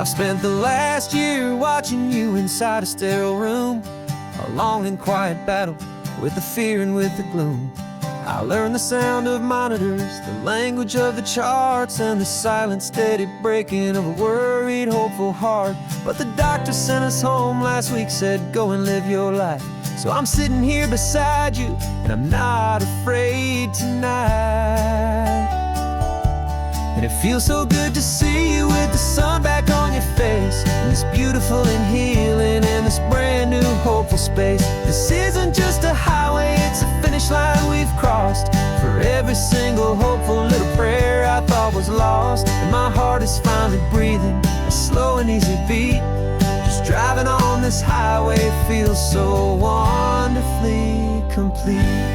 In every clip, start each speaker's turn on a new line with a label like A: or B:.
A: I've spent the last year watching you inside a sterile room, a long and quiet battle with the fear and with the gloom. I learned the sound of monitors, the language of the charts, and the silent, steady breaking of a worried, hopeful heart. But the doctor sent us home last week, said, go and live your life. So I'm sitting here beside you, and I'm not afraid tonight. And it feels so good to see you with the sun back on your face, and this beautiful and healing in this brand new hopeful space. This isn't just a highway, it's a finish line we've crossed. For every single hopeful little prayer I thought was lost, and my heart is finally breathing a slow and easy beat. Just driving on this highway feels so wonderfully complete.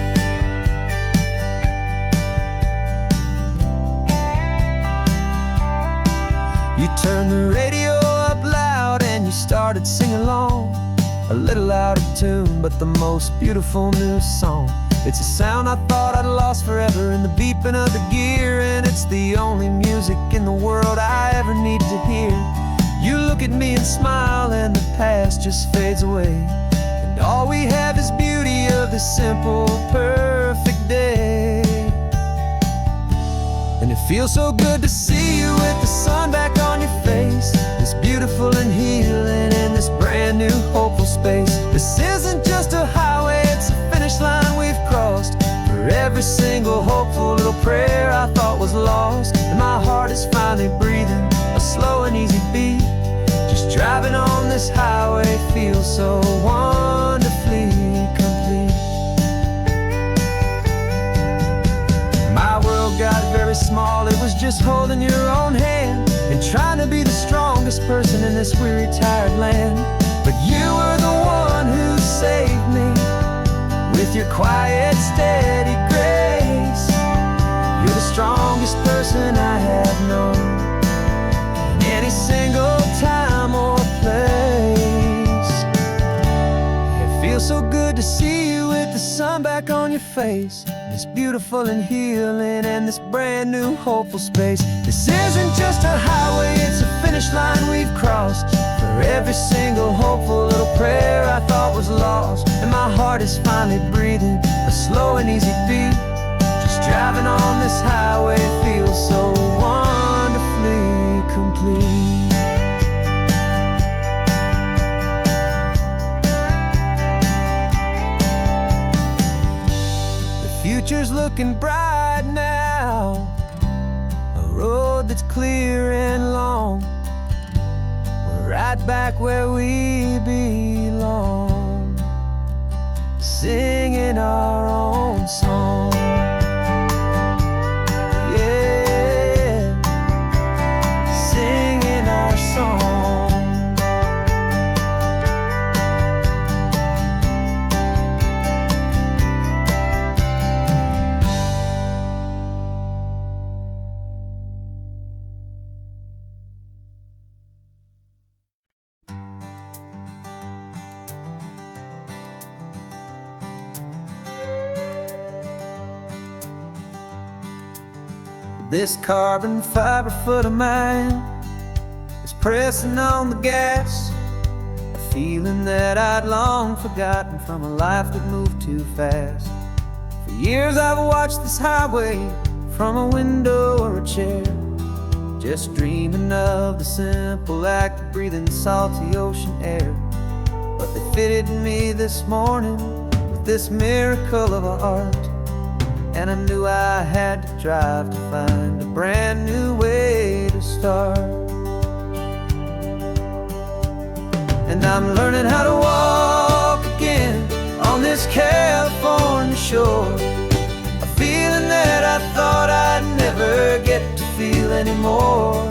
A: You turned the radio up loud and you started singing along, a little out of tune, but the most beautiful new song. It's a sound I thought I'd lost forever in the beeping of the gear, and it's the only music in the world I ever need to hear. You look at me and smile, and the past just fades away, and all we have is beauty of this simple, perfect day. And it feels so good to see you with the sun back on your face, this beautiful and healing in this brand new hopeful space. This isn't just a highway, it's a finish line we've crossed. For every single hopeful little prayer I thought was lost, and my heart is finally breathing a slow and easy beat. Just driving on this highway feels so wonderfully complete. My world got very small, it was just holding your own hand and trying to be the strongest person in this weary, tired land. But you were the one who saved me with your quiet, steady grace. You're the strongest person I have known in any single time or place. It feels so good to see you with the sun back on your face, this beautiful and healing and this brand new hopeful space. This isn't just a highway, it's a finish line we've crossed. For every single hopeful little prayer I thought was lost, and my heart is finally breathing a slow and easy beat. Just driving on this highway feels so wonderfully complete. Future's looking bright now, a road that's clear and long. We're right back where we belong, singing our own song. Yeah, singing our song. This carbon fiber foot of mine is pressing on the gas, a feeling that I'd long forgotten from a life that moved too fast. For years I've watched this highway from a window or a chair, just dreaming of the simple act of breathing salty ocean air. But they fitted me this morning with this miracle of art, and I knew I had to drive to find a brand new way to start. And I'm learning how to walk again on this California shore, a feeling that I thought I'd never get to feel anymore.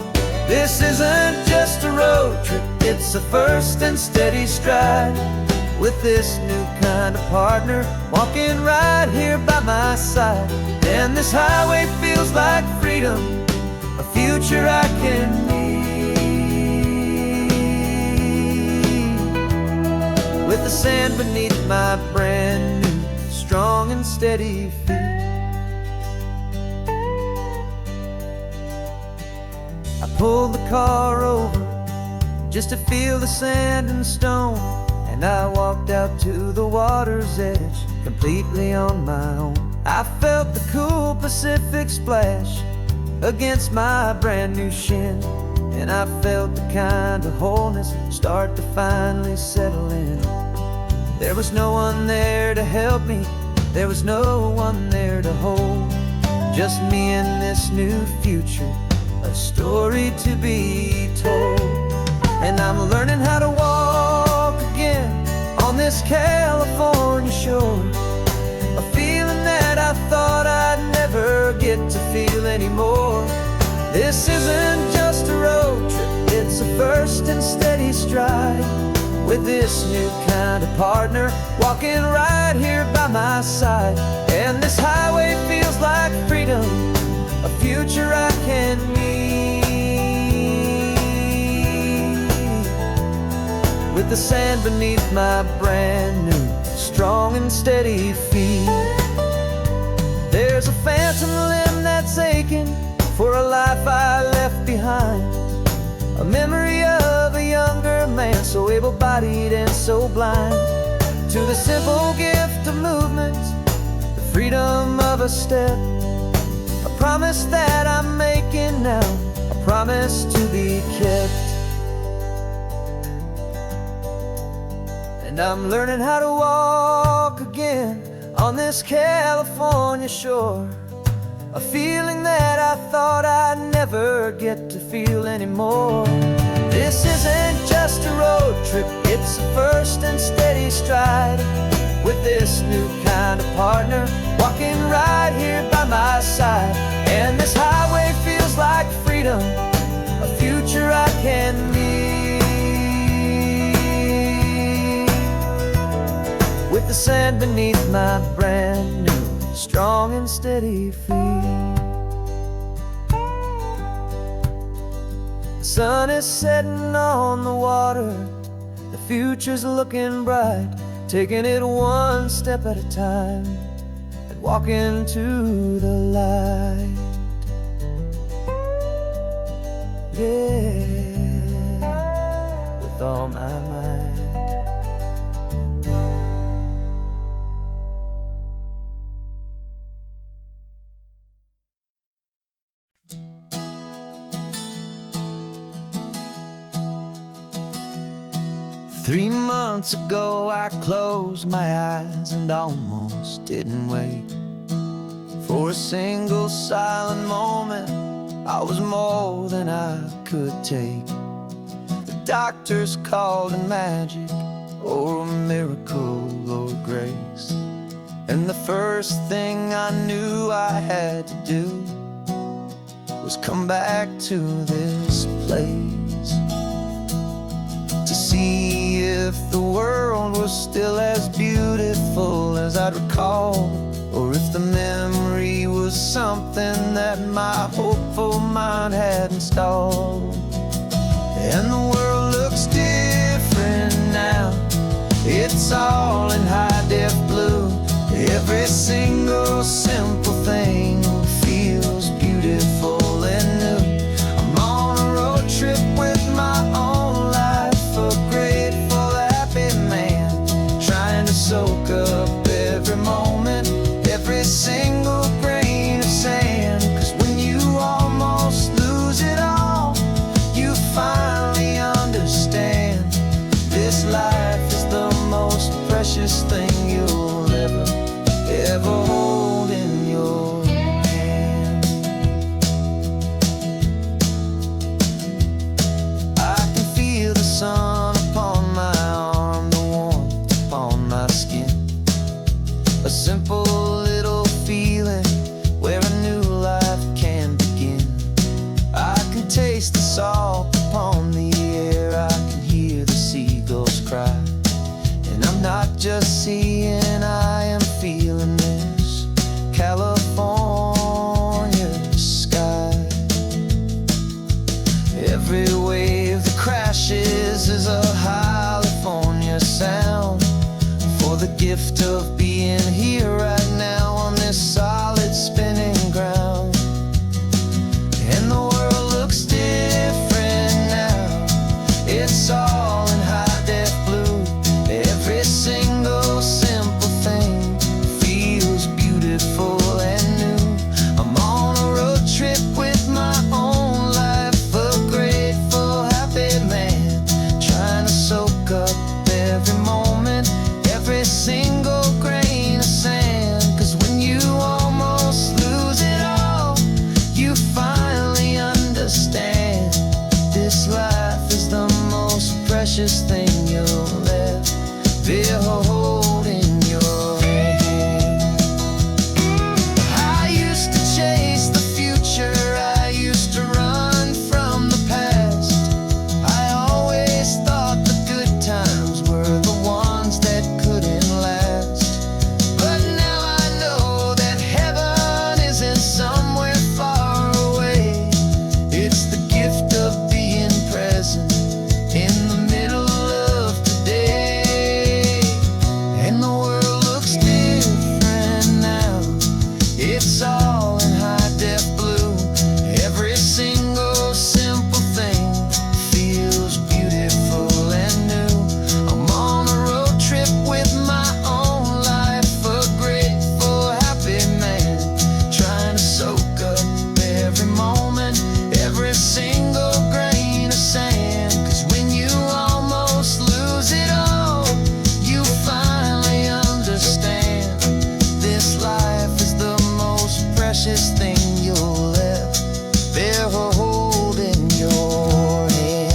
A: This isn't just a road trip, it's a first and steady stride, with this new kind of partner walking right here by my side. And this highway feels like freedom, a future I can need, with the sand beneath my brand new, strong and steady feet. I pulled the car over just to feel the sand and stone. And I walked out to the water's edge, completely on my own. I felt the cool Pacific splash against my brand new shin, and I felt the kind of wholeness start to finally settle in. There was no one there to help me, there was no one there to hold, just me and this new future, a story to be told. And I'm learning how to walk again on this California shore, a feeling that I thought I'd never get to feel anymore. This isn't just a road trip, it's a first and steady stride, with this new kind of partner walking right here by my side. And this highway feels like freedom, a future I can meet, with the sand beneath my brand new, strong and steady feet. There's a phantom limb that's aching for a life I left behind, a memory of a younger man, so able-bodied and so blind, to the simple gift of movement, the freedom of a step, a promise that I'm making now, a promise to be kept. And I'm learning how to walk again on this California shore, a feeling that I thought I'd never get to feel anymore. This isn't just a road trip, it's a first and steady stride, with this new kind of partner walking right here by my side. And this highway feels like freedom, a future I can meet, with the sand beneath my brand new, strong and steady feet. The sun is setting on the water, the future's looking bright, taking it one step at a time and walking to the light. Yeah, with all my might. 3 months ago I closed my eyes and almost didn't wait for a single silent moment. I was more than I could take. The doctors called it magic, or a miracle, or grace. And the first thing I knew I had to do was come back to this place, to see if the world was still as beautiful as I'd recall, or if the memory was something that my hopeful mind had installed. And the world looks different now, it's all in high-def blue. Every single simple thing feels beautiful and new. I'm on a road trip with my own life, a grateful, happy man, trying to soak up every moment, every single grain of sand. 'Cause when you almost lose it all, you finally understand this life is the most precious thing you'll ever hold in your hand. I can feel the sun upon my arm, the warmth upon my skin, a simple little feeling where a new life can begin. I can taste the salt upon the air, I can hear the seagulls cry, and I'm not just seeing, I am feeling this California sky. Every wave that crashes is a California sound, for the gift of being here right now on this solid spinning ground. And the world looks different now, it's precious thing you'll ever hold in your hand. I used to chase the future, I used to run from the past. I always thought the good times were the ones that couldn't last. But now I know that heaven isn't somewhere far away. It's the gift of being present in the middle of today. And the world looks different now. It's all in high-def blue. Every single simple thing feels beautiful and new. I'm on a road trip with my own life, a grateful, happy man, trying to soak up every moment, every single grain of sand. 'Cause when you almost lose it all, you finally understand this life is the most precious thing you'll ever hold in your hand.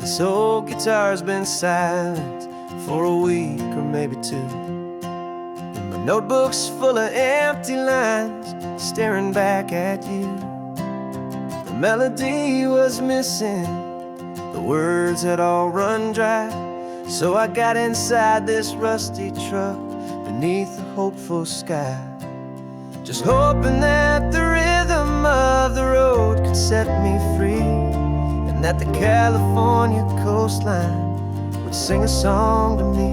A: This old guitar's been silent for a week or maybe two, and my notebook's full of empty lines staring back at you. The melody was missing, the words had all run dry. So I got inside this rusty truck beneath a hopeful sky, just hoping that the rhythm of the road could set me free, and that the California coastline would sing a song to me.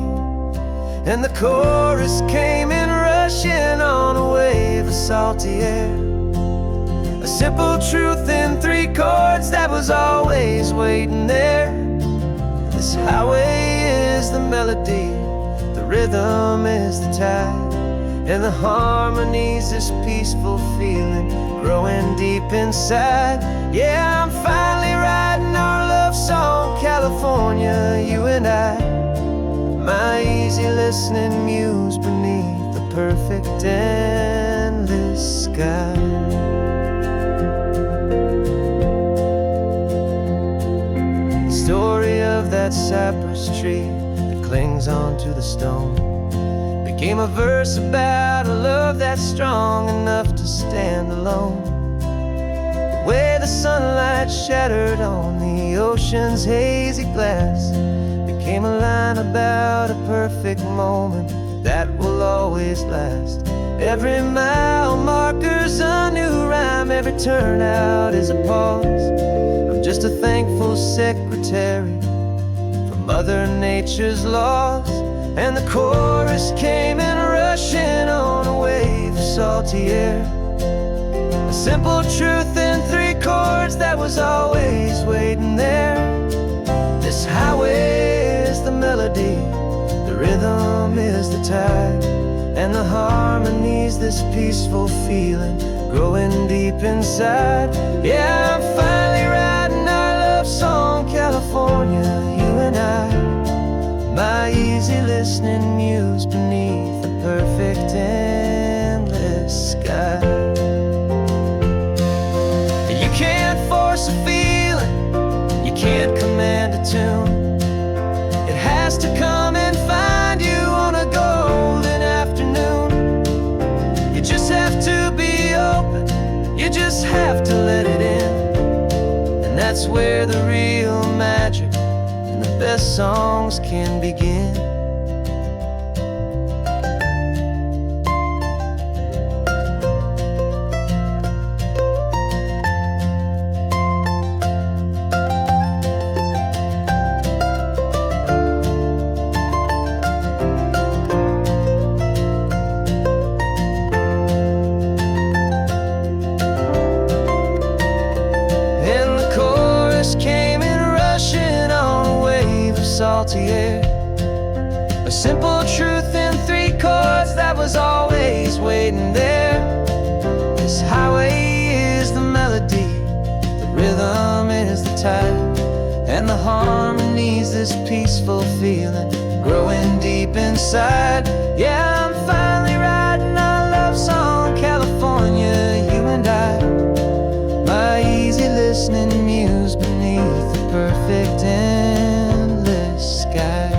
A: And the chorus came in rushing on a wave of salty air, a simple truth in 3 chords that was always waiting there. This highway is the melody, the rhythm is the tide, and the harmony's this peaceful feeling growing deep inside. Yeah, I'm finally writing our love song, California, you and I, my easy listening muse beneath the perfect endless sky. The story of that cypress tree that clings onto the stone became a verse about a love that's strong enough to stand alone. The way the sunlight shattered on the ocean's hazy glass became a line about a perfect moment that will always last. Every mile marker's a new rhyme, every turnout is a pause. I'm just a thankful secretary for Mother Nature's laws. And the chorus came in rushing on a wave of salty air, a simple truth in 3 chords that was always waiting there. This highway is the melody, the rhythm is the tide, and the harmony's this peaceful feeling growing deep inside. Yeah, I'm finally writing our love song, California, you and I, my easy listening muse beneath the perfect endless sky. You can't force a feeling, you can't command a tune. It has to come and find you on a golden afternoon. You just have to be open, you just have to let it in. And that's where the real magic and the best songs can begin. Salty air, a simple truth in 3 chords that was always waiting there. tide, and the harmony's this peaceful feeling growing deep inside. Yeah, I'm finally writing our love song, California, you and I. My easy listening muse beneath the perfect endless sky.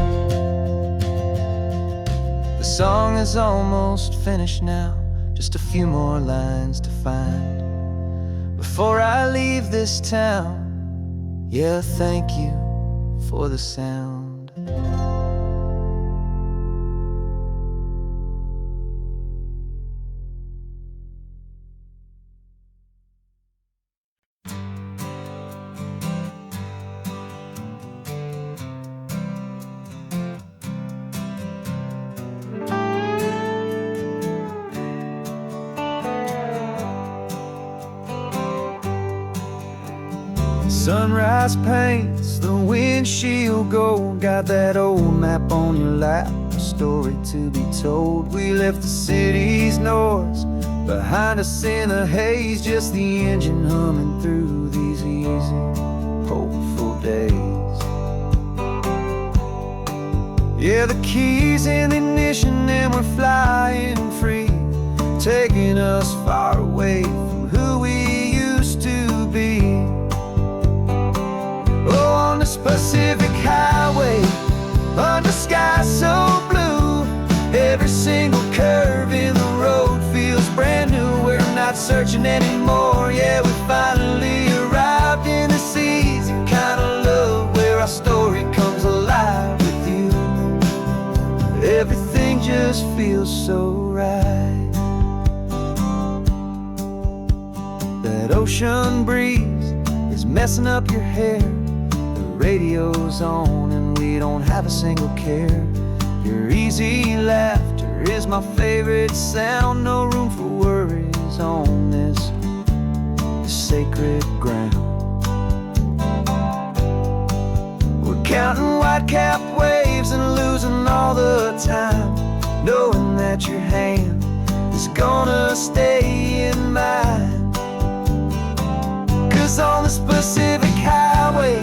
A: The song is almost finished now, just a few more lines to find before I leave this town. Yeah, thank you for the sound. Sunrise paints the windshield gold. Got that old map on your lap, a story to be told. We left the city's noise behind us in the haze, just the engine humming through these easy, hopeful days. Yeah, the keys in the ignition and we're flying free, taking us far away from who we used to be. Oh, on this Pacific highway, under sky so blue, every single curve in the road feels brand new. We're not searching anymore, yeah, we finally arrived in this easy kind of love where our story comes alive with you. Everything just feels so right. That ocean breeze is messing up your hair, radio's on and we don't have a single care. Your easy laughter is my favorite sound. No room for worries on this sacred ground. We're counting white-capped waves and losing all the time, knowing that your hand is gonna stay in mine. 'Cause on this Pacific highway,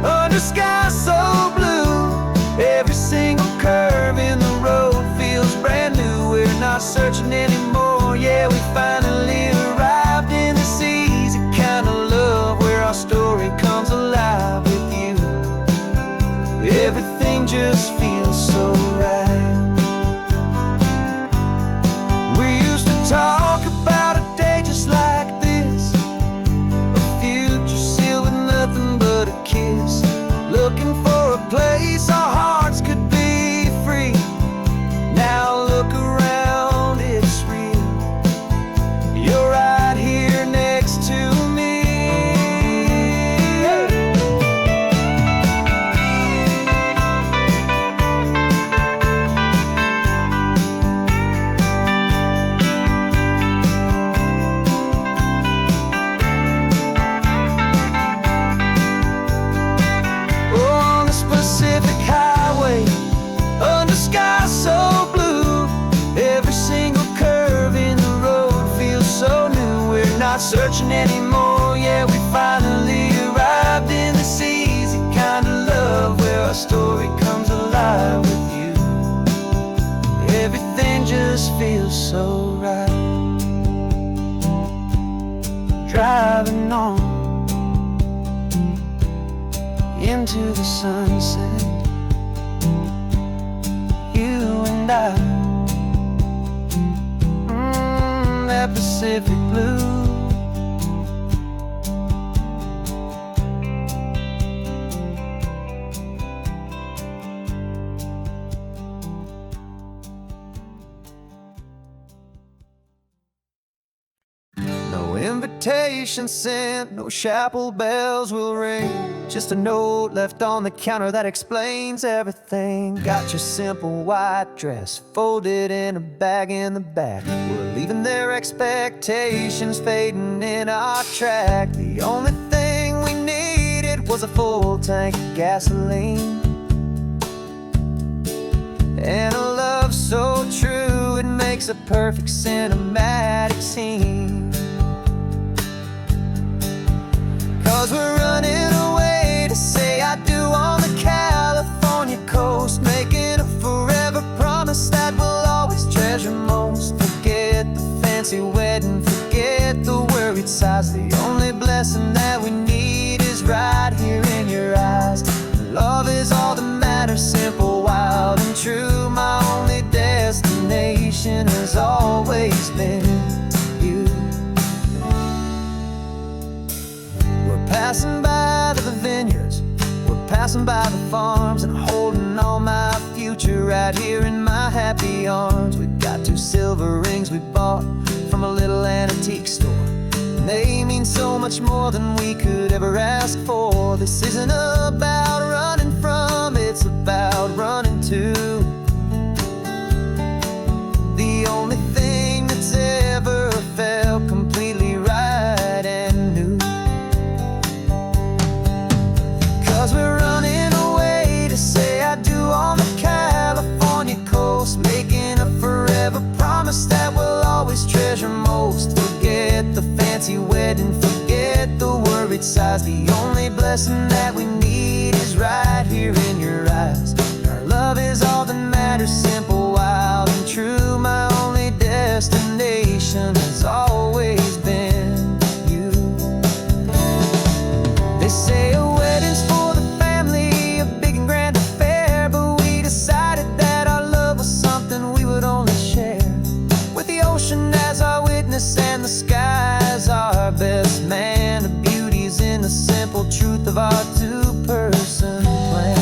A: under sky so blue, every single curve in the road feels brand new. We're not searching anymore, yeah, we finally arrived in this easy kind of love where our story comes alive with you. Everything just feels so right. We used to talk about a day just like this, a future sealed with nothing but a kiss, looking for a place our hearts could be free. Now look around, it's real. You're right here next to me. Highway, under sky so blue, every single curve in the road feels so new. We're not searching anymore, yeah, we finally arrived in this easy kind of love where our story comes alive with you. Everything just feels so right. Driving on into the sunset, you and I, that Pacific blue. No invitation sent, no chapel bells will ring, just a note left on the counter that explains everything. Got your simple white dress folded in a bag in the back. We're leaving their expectations fading in our track. The only thing we needed was a full tank of gasoline, and a love so true it makes a perfect cinematic scene. 'Cause we're running away fancy wedding, forget the worried sighs. The only blessing that we need is right here in your eyes. Love is all that matters, simple, wild, and true. My only destination has always been you. We're passing by the vineyards, we're passing by the farms, and holding on my future right here in my happy arms. We've got 2 silver rings we bought from a little antique store, and they mean so much more than we could ever ask for. This isn't about running from, it's about running to the only thing that's ever felt completely right and new. 'Cause we're running away to say I do on the California coast, making a forever promise that we'll always treasure most. Forget the fancy wedding, forget the worried sighs. The only blessing that we need is right here in your eyes. Our love is all that matters, simple, wild, and true. My only destination has always been you. They say a wedding's for the family, a big and grand affair, but we decided that our love was something we would only share with the ocean as our witness and the sky as our best man. The beauty's in the simple truth of our 2-person plan.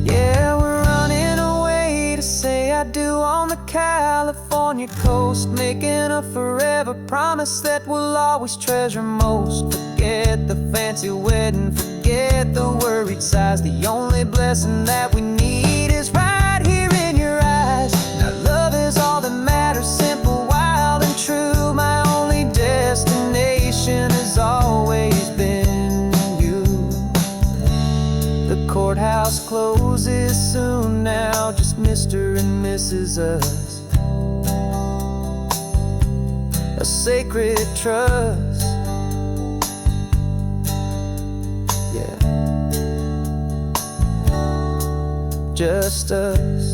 A: Yeah, we're running away to say I do on the California coast, making a forever promise that we'll always treasure most. Forget the fancy wedding, forget the worried sighs. The only blessing that we need is right here in your eyes. Now love is all that matters, simple, wild, and true. My only destination has always been you. The courthouse closes soon now, just Mr. and Mrs. Us, a sacred trust. Yeah, just us.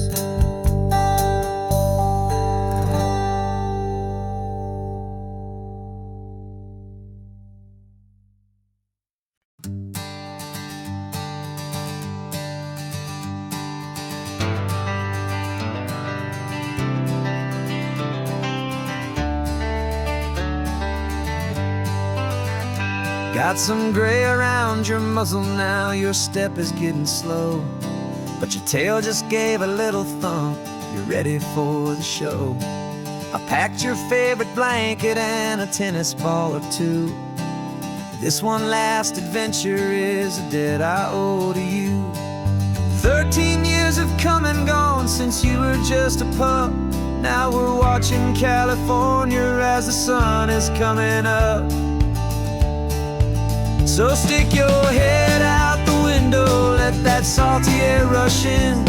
A: Got some gray around your muzzle now, your step is getting slow, but your tail just gave a little thump, you're ready for the show. I packed your favorite blanket and a tennis ball or 2. This one last adventure is a debt I owe to you. 13 years have come and gone since you were just a pup. Now we're watching California as the sun is coming up. So stick your head out the window, let that salty air rush in,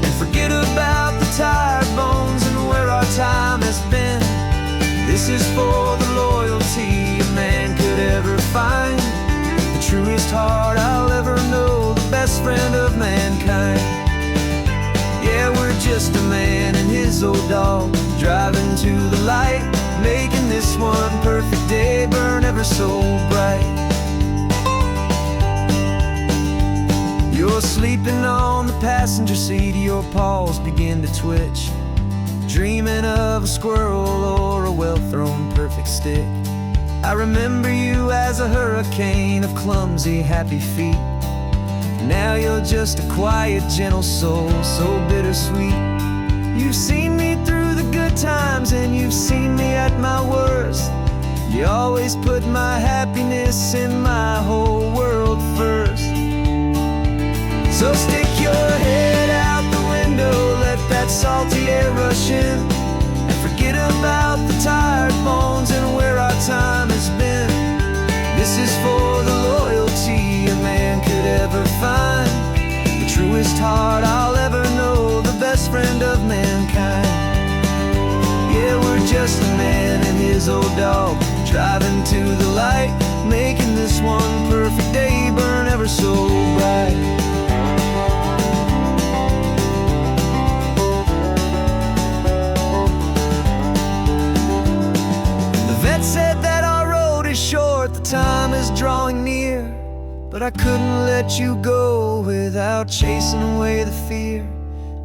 A: and forget about the tired bones and where our time has been. This is for the loyalty a man could ever find, the truest heart I'll ever know, the best friend of mankind. Yeah, we're just a man and his old dog, driving to the light, making this one perfect day burn ever so bright. You're sleeping on the passenger seat, your paws begin to twitch, dreaming of a squirrel or a well-thrown perfect stick. I remember you as a hurricane of clumsy, happy feet. Now you're just a quiet, gentle soul, so bittersweet. You've seen me through the good times and you've seen me at my worst. You always put my happiness in my whole world first. So stick your head out the window, let that salty air rush in, and forget about the tired bones and where our time has been. This is for the loyalty a man could ever find, the truest heart I'll ever know, the best friend of mankind. Yeah, we're just a man and his his old dog, driving to the light, making this one perfect day burn ever so bright. The vet said that our road is short, the time is drawing near, but I couldn't let you go without chasing away the fear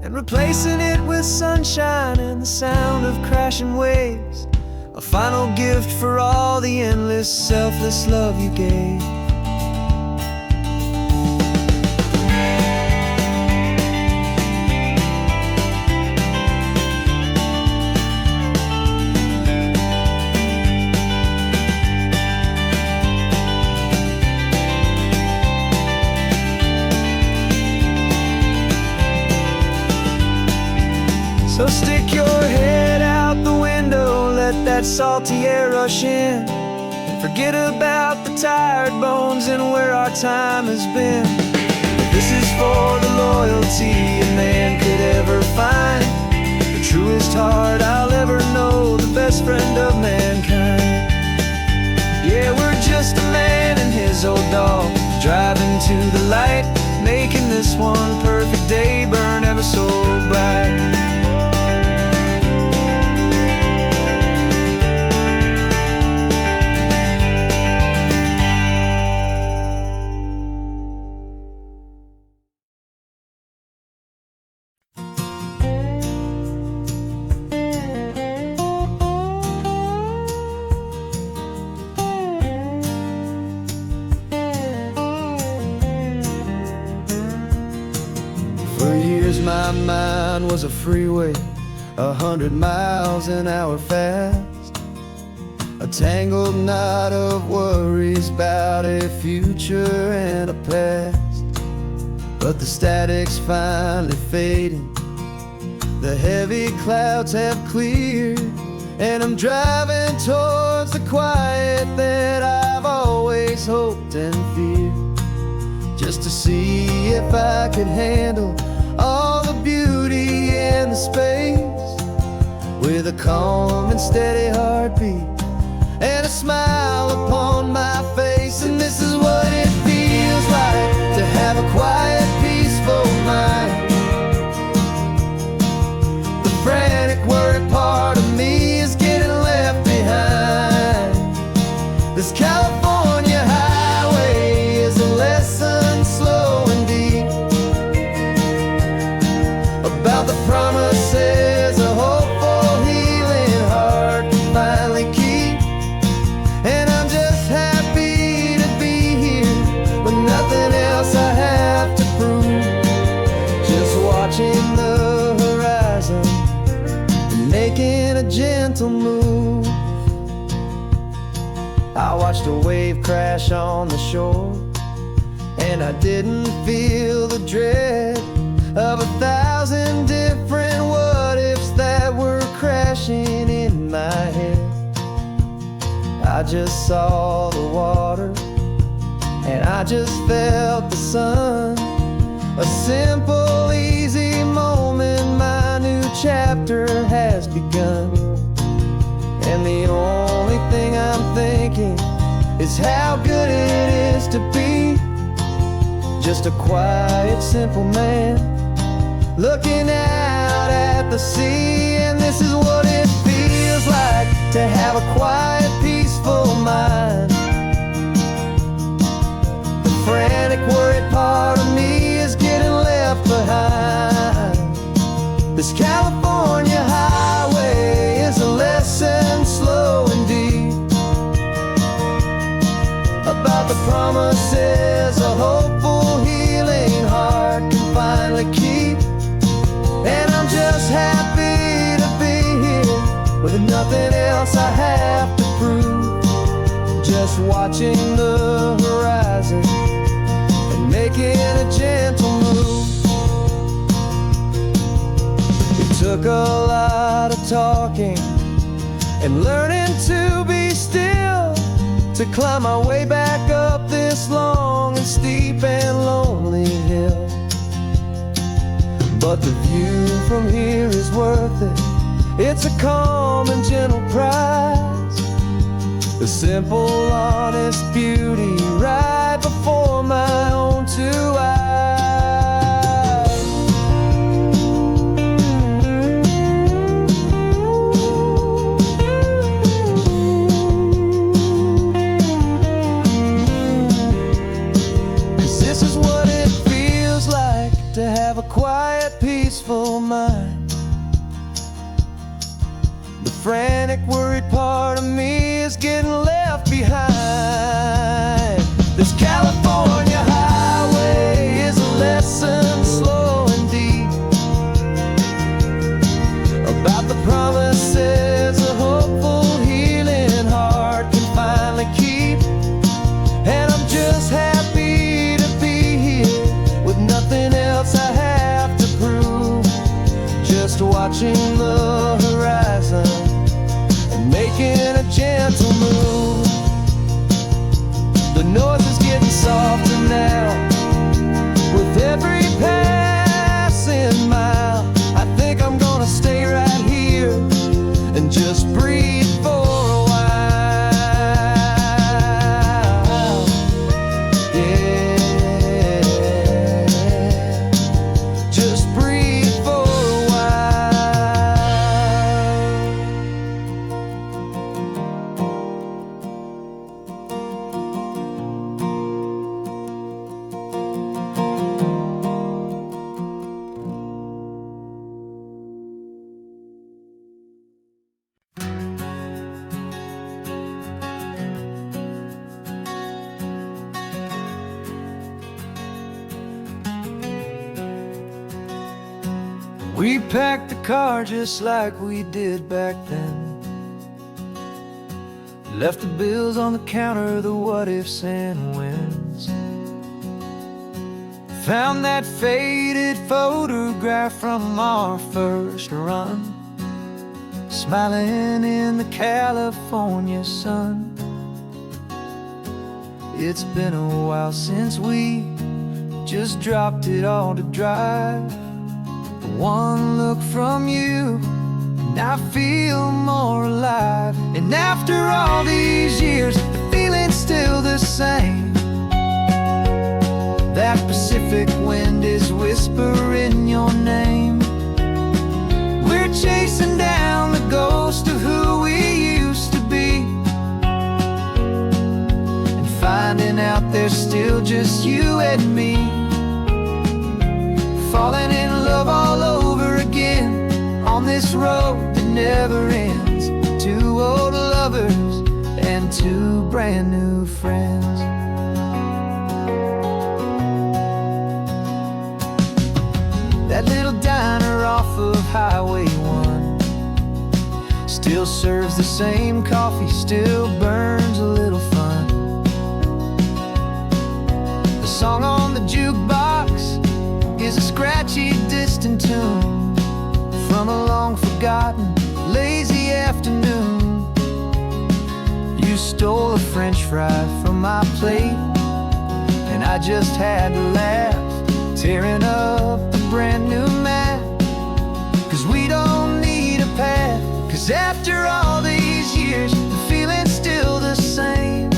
A: and replacing it with sunshine and the sound of crashing waves, a final gift for all the endless, selfless love you gave. So stick your head out the window, let that salty air rush in, and forget about the tired bones and where our time has been. This is for the loyalty a man could ever find, the truest heart I'll ever know, the best friend of mankind. Yeah, we're just a man and his old dog, driving to the light, making this one perfect day burn ever so bright. For years my mind was a freeway, 100 miles an hour fast, a tangled knot of worries about a future and a past. But the static's finally fading, the heavy clouds have cleared, and I'm driving towards the quiet that I've always hoped and feared, just to see if I could handle all the beauty and the space, with a calm and steady heartbeat and a smile upon my face. And this is what it feels like to have a quiet, peaceful mind. The frantic, worried part of me is getting left behind. This California highway is a lesson slow and deep about the promises a hopeful, healing heart can finally keep. And I'm just happy to be here with nothing else I have to prove, just watching the horizon and making a gentle move. I watched a wave crash on the shore, and I didn't feel the dread of 1,000 different what-ifs that were crashing in my head. I just saw the water, and I just felt the sun. A simple, easy moment, my new chapter has begun. And the only thing I'm thinking is how good it is to be just a quiet, simple man looking out at the sea. And this is what it feels like to have a quiet, peaceful mind. The frantic, worried part of me is getting left behind. This California highway is a lesson slow and deep about the promises a hopeful, healing heart can finally keep. And I'm just happy to be here with nothing else I have to prove, just watching the horizon and making a gentle move. It took a lot of talking and learning to be still to climb my way back up this long and steep and lonely hill. But the view from here is worth it. It's a calm and gentle prize The simple, honest beauty right before my own two eyes. 'Cause this is what it feels like to have a quiet, peaceful mind. The frantic, worried part of me is getting left behind. This California highway is a lesson slow and deep about the promises a hopeful, healing heart can finally keep. And I'm just happy to be here with nothing else I have to prove. Just watching the horizon and making a gentle move. The noise is getting softer now with every passing mile. I think I'm gonna stay right here and just breathe for a while. Yeah, just breathe for a while. We packed the car just like we did back then. Left the bills on the counter, the what ifs and whens. Found that faded photograph from our first run, smiling in the California sun. It's been a while since we just dropped it all to drive. One look from you and I feel more alive. And after all these years, the feeling's still the same. That Pacific wind is whispering your name. We're chasing down the ghost of who we used to be, and finding out there's still just you and me. Falling in love all over again on this road that never ends. Two old lovers and two brand new friends. That little diner off of Highway 1 still serves the same coffee, still burns a little fun. The song on the jukebox is a scratchy, distant tune from a long-forgotten, lazy afternoon. You stole a French fry from my plate, and I just had to laugh, tearing up the brand new map. 'Cause we don't need a path, 'cause after all these years, the feeling's still the same.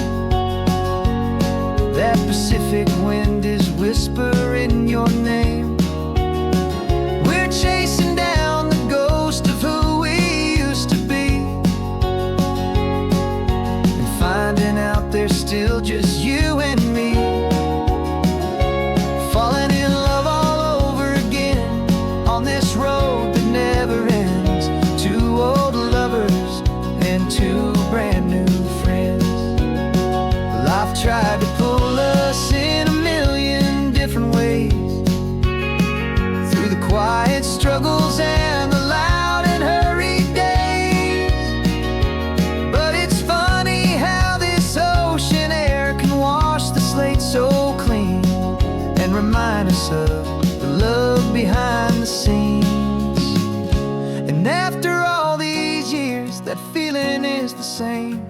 A: That Pacific wind is whispering your name. We're chasing down the ghost of who we used to be, and finding out there's still just you and me. Falling in love all over again on this road that never ends. Two old lovers and two brand new friends. Life tried to pull us in a million different ways, through the quiet struggles and the loud and hurried days. But it's funny how this ocean air can wash the slate so clean and remind us of the love behind the scenes. And after all these years, that feeling is the same.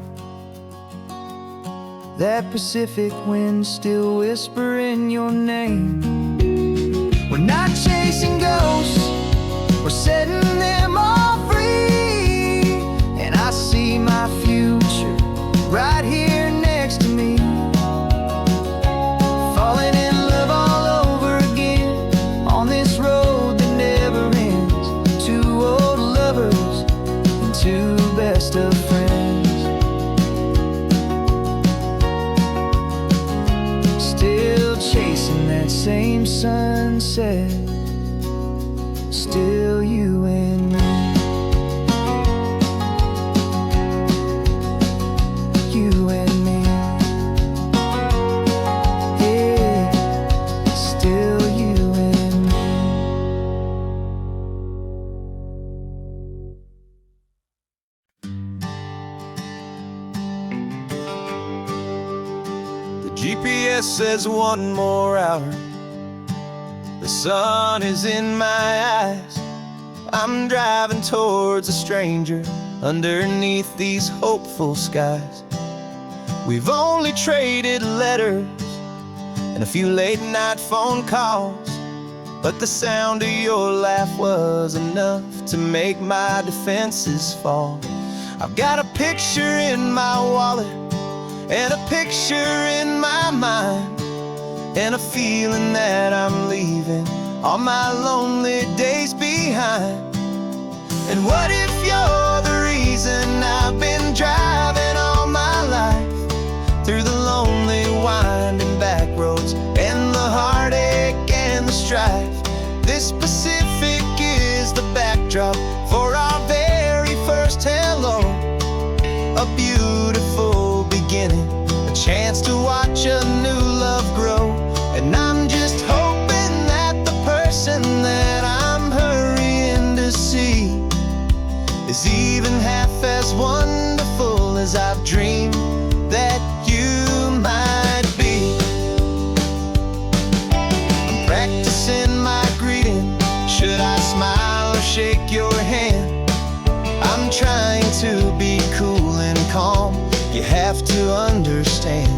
A: That Pacific wind still whispering your name. We're not chasing ghosts, we're setting them all free. And I see my future right sunset, still you and me. You and me. Yeah, still you and me. The GPS says one more hour. The sun is in my eyes. I'm driving towards a stranger underneath these hopeful skies. We've only traded letters and a few late night phone calls, but the sound of your laugh was enough to make my defenses fall. I've got a picture in my wallet and a picture in my mind, and a feeling that I'm leaving all my lonely days behind. And what if you're the reason I've been driving all my life, through the lonely winding back roads and the heartache and the strife? This Pacific is the backdrop for our very first hello, a beautiful beginning, a chance to watch a new love grow. And I'm just hoping that the person that I'm hurrying to see is even half as wonderful as I've dreamed that you might be. I'm practicing my greeting. Should I smile or shake your hand? I'm trying to be cool and calm. You have to understand.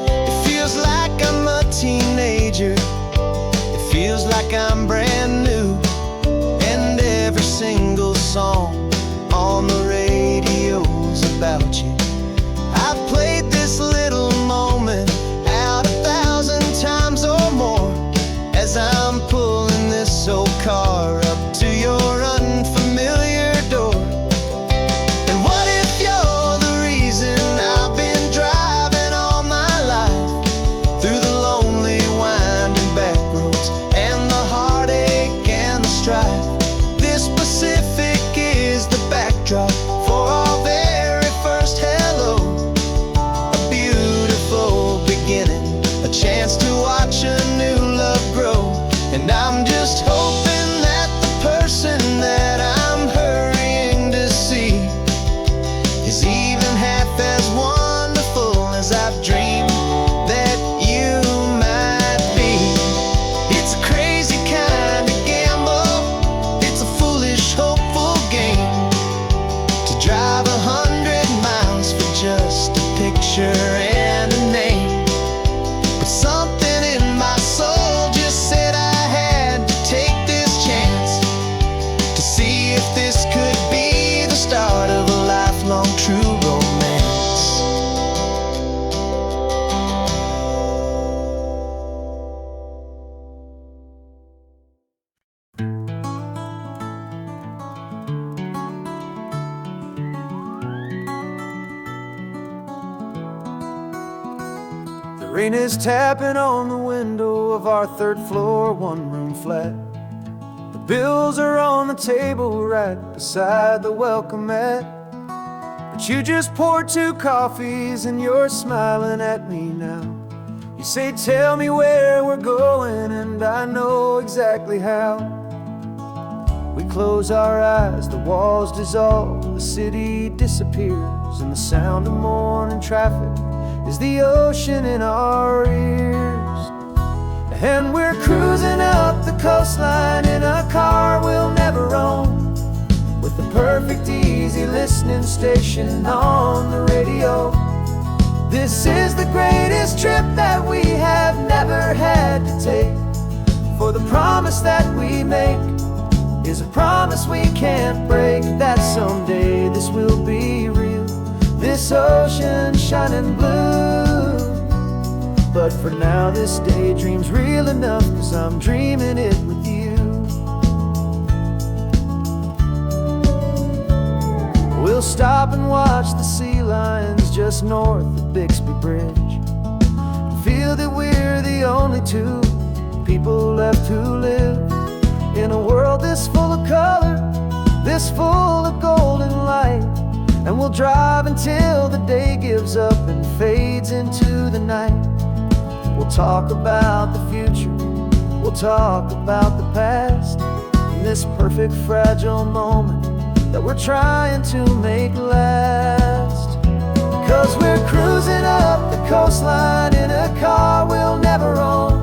A: It feels like I'm a teenager. It feels like I'm brand new. And every single song on the radio's about you. I've played this little moment out 1,000 times or more, as I'm pulling this old car up to your unfamiliar door. And what if you're the reason I've been driving all my life, through the lonely winding back roads and the heartache and the strife? This Pacific is the backdrop for our very first hello, a beautiful beginning, a chance to watch a new love grow. And I'm just hoping that the person that I'm hurrying to see is even half as wonderful as I've dreamed that you might be. It's a crazy kind of gamble, it's a foolish, hopeful game, to drive 100 miles for just a picture and a name. But something in my soul just said I had to take this chance, to see if this could be the start of a lifelong true romance. The rain is tapping on the window of our third floor, one-room flat. The bills are on the table right beside the welcome mat. But you just poured 2 coffees and you're smiling at me now. You say, tell me where we're going, and I know exactly how. We close our eyes, the walls dissolve, the city disappears, and the sound of morning traffic is the ocean in our ears. And we're cruising up the coastline in a car we'll never own, with the perfect easy listening station on the radio. This is the greatest trip that we have never had to take, for the promise that we make is a promise we can't break, that someday this will be real, this ocean shining blue. But for now this daydream's real enough, 'cause I'm dreaming it with you. We'll stop and watch the sea lions just north of Bixby Bridge, feel that we're the only two people left who live in a world this full of color, this full of golden light. And we'll drive until the day gives up and fades into the night. We'll talk about the future, we'll talk about the past, in this perfect fragile moment that we're trying to make last. 'Cause we're cruising up the coastline in a car we'll never own,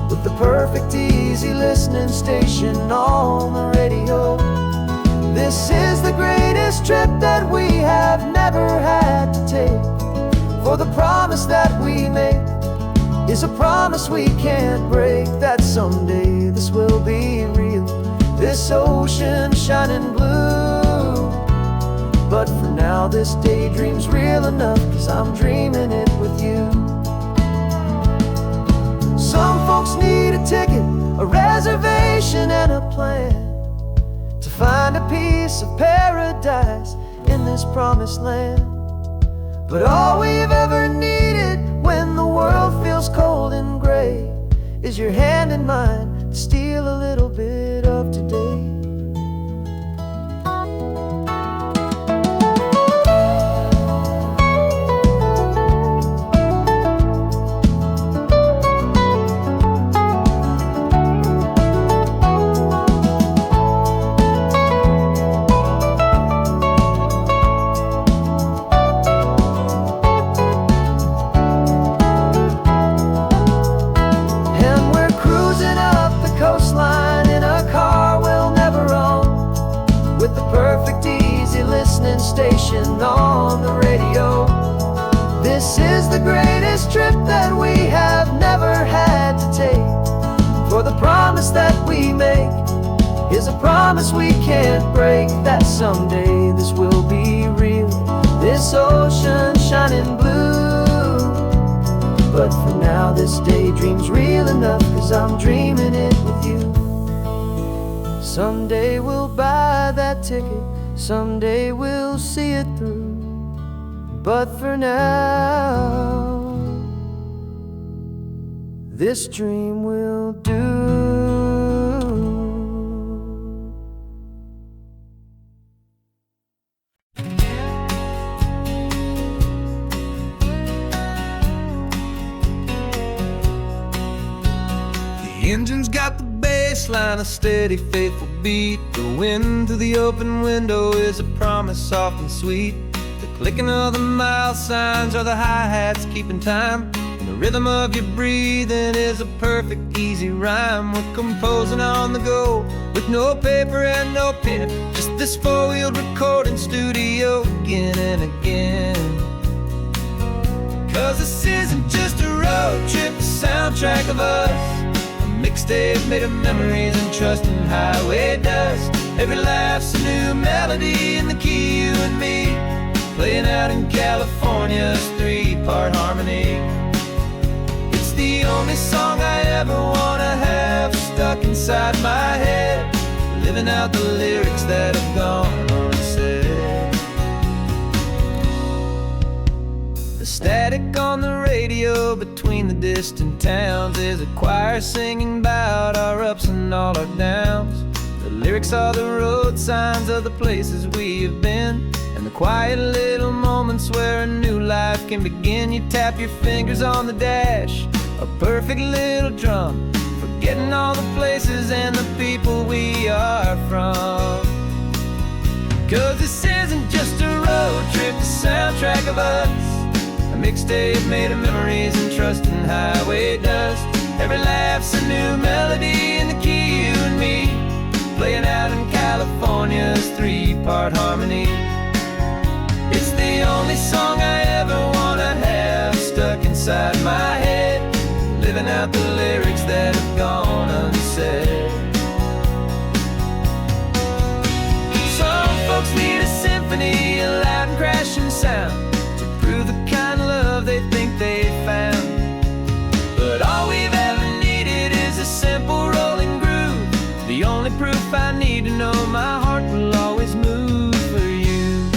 A: with the perfect easy listening station on the radio. This is the greatest trip that we have never had to take, for the promise that we make is a promise we can't break, that someday this will be real, this ocean shining blue. But for now this daydream's real enough, 'cause I'm dreaming it with you. Some folks need a ticket, a reservation and a plan to find a piece of paradise in this promised land. But all we've ever needed when the world feels cold and gray is your hand in mine to steal a little bit of today. Station on the radio. This is the greatest trip that we have never had to take, for the promise that we make is a promise we can't break, that someday this will be real, this ocean shining blue. But for now this daydream's real enough, 'cause I'm dreaming it with you. Someday we'll buy that ticket, someday we'll see it through. But for now, this dream will do. The engine's got the baseline, a steady, faithful beat. The wind through the open window is a promise soft and sweet. The clicking of the mile signs are the hi-hats keeping time, and the rhythm of your breathing is a perfect, easy rhyme. We're composing on the go with no paper and no pen, just this four-wheeled recording studio again and again. 'Cause this isn't just a road trip, a soundtrack of us, mixtape made of memories and trust in highway dust. Every laugh's a new melody in the key, you and me, playing out in California's three-part harmony. It's the only song I ever wanna have stuck inside my head, living out the lyrics that have gone unsaid. The static on the radio between the distant towns is a choir singing about our ups and all our downs. The lyrics are the road signs of the places we have been, and the quiet little moments where a new life can begin. You tap your fingers on the dash, a perfect little drum, forgetting all the places and the people we are from. 'Cause this isn't just a road trip, the soundtrack of us, a mixtape made of memories and trust in highway dust. Every laugh's a new melody in the key, you and me, playing out in California's three-part harmony. It's the only song I ever wanna have stuck inside my head, living out the lyrics that have gone unsaid. Some folks need a symphony, a loud and crashing sound, to prove the kind of love they think they found. But all we've ever needed is a simple rolling groove, the only proof I need to know my heart will always move for you.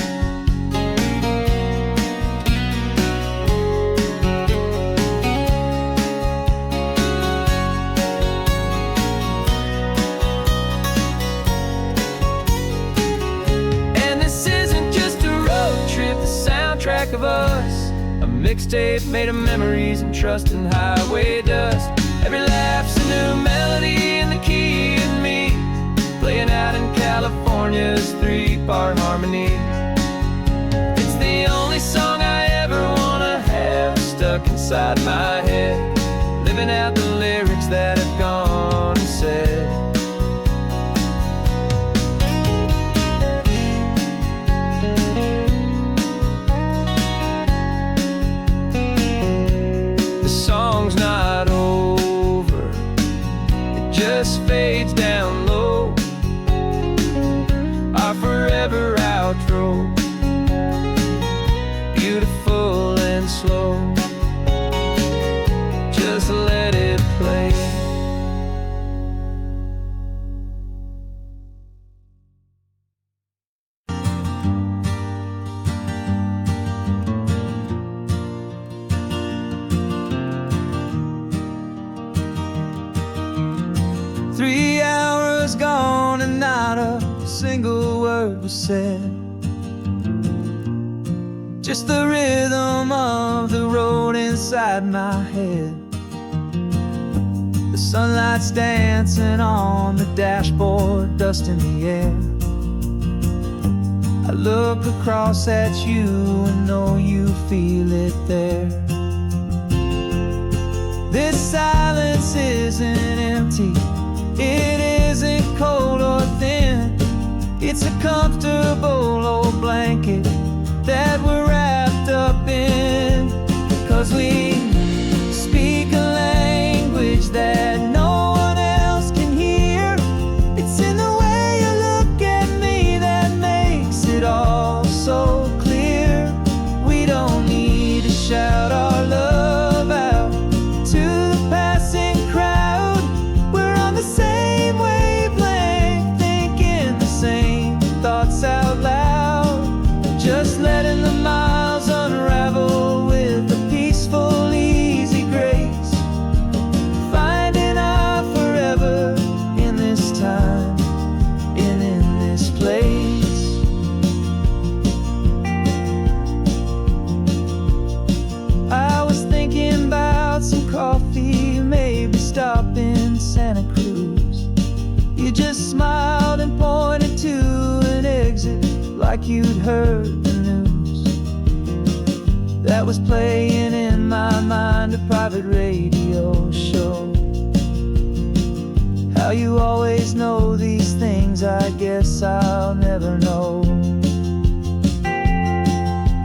A: mixtape made of memories and trust and highway dust. Every laugh's a new melody in the key and me, playing out in California's 3-part harmony. It's the only song I ever wanna have stuck inside my head, living out the lyrics that have gone and said. The song's not over, it just fades down low, our forever outro, beautiful and slow. Just let it play. Three hours gone and not a single word was said. Just the rhythm of the road inside my head. The sunlight's dancing on the dashboard, dust in the air. I look across at you and know you feel it there. This silence isn't empty, it isn't cold or thin. It's a comfortable old blanket that we're wrapped up in. 'Cause we speak a language that no one else can hear. It's in the way you look at me that makes it all so clear. We don't need to shout our love out to the passing crowd. We're on the same wavelength, thinking the same thoughts out loud. Just letting the miles unravel with a peaceful, easy grace, finding our forever in this time and in this place. I was thinking about some coffee, maybe stop in Santa Cruz. You just smiled and pointed to an exit like you'd heard the news. That was playing in my mind, a private radio show. How you always know these things, I guess I'll never know.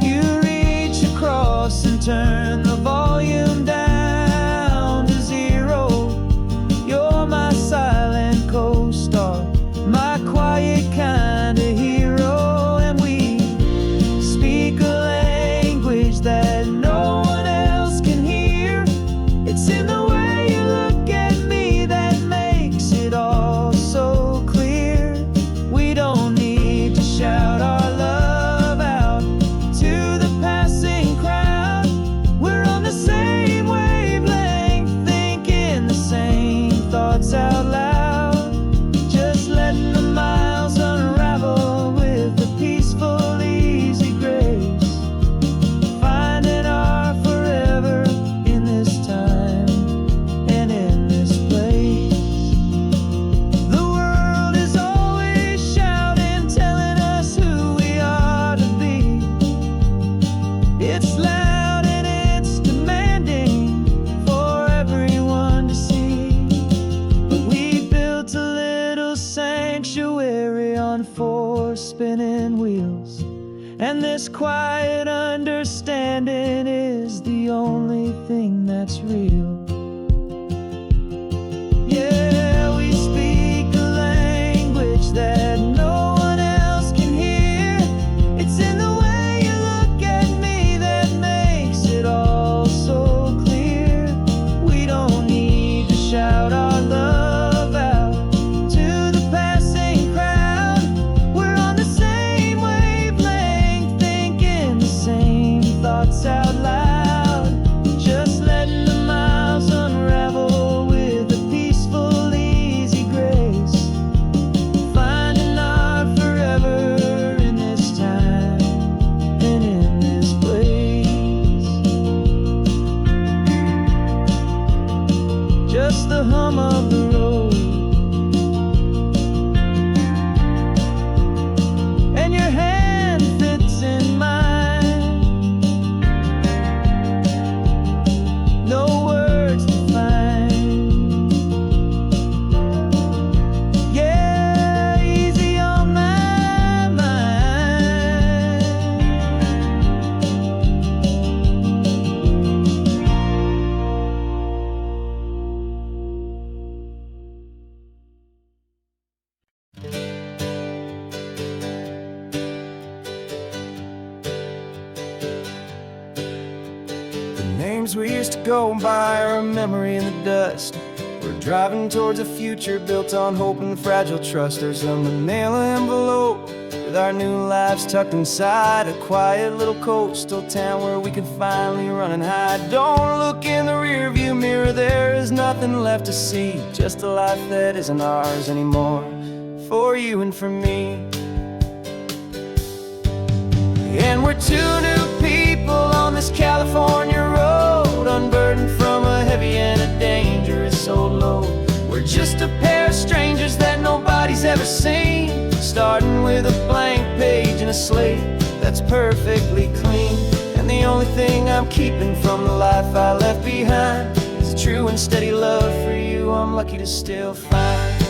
A: You reach across and turn the volume down to 0. You're my silent co-star, my quiet kind of hero. That no one else can hear. It's in the way you look at me that makes it all so clear. We don't need to shout our love out to the passing crowd. We're on the same wavelength, thinking the same thoughts out loud. Just letting the miles unravel with a peaceful, easy grace. Spinning wheels, and this quiet understanding is the only thing that's real. Yeah, we speak a language that no one else can hear. It's in the way you look at me that makes it all so clear. We don't need to shout our love out to the passing crowd. We're on the same wavelength, thinking the same thoughts out loud. Just letting the mind just the hum of the road. And your hand fits in mine. No words to find. Yeah, easy on my mind. Names we used to go by are a memory in the dust. We're driving towards a future built on hope and fragile trust. There's a manila envelope with our new lives tucked inside, a quiet little coastal town where we could finally run and hide. Don't look in the rearview mirror, there is nothing left to see, just a life that isn't ours anymore, for you and for me. And we're two new people on this California road, unburdened from a heavy and a dangerous old load. We're just a pair of strangers that nobody's ever seen, starting with a blank page and a slate that's perfectly clean. And the only thing I'm keeping from the life I left behind is a true and steady love for you I'm lucky to still find.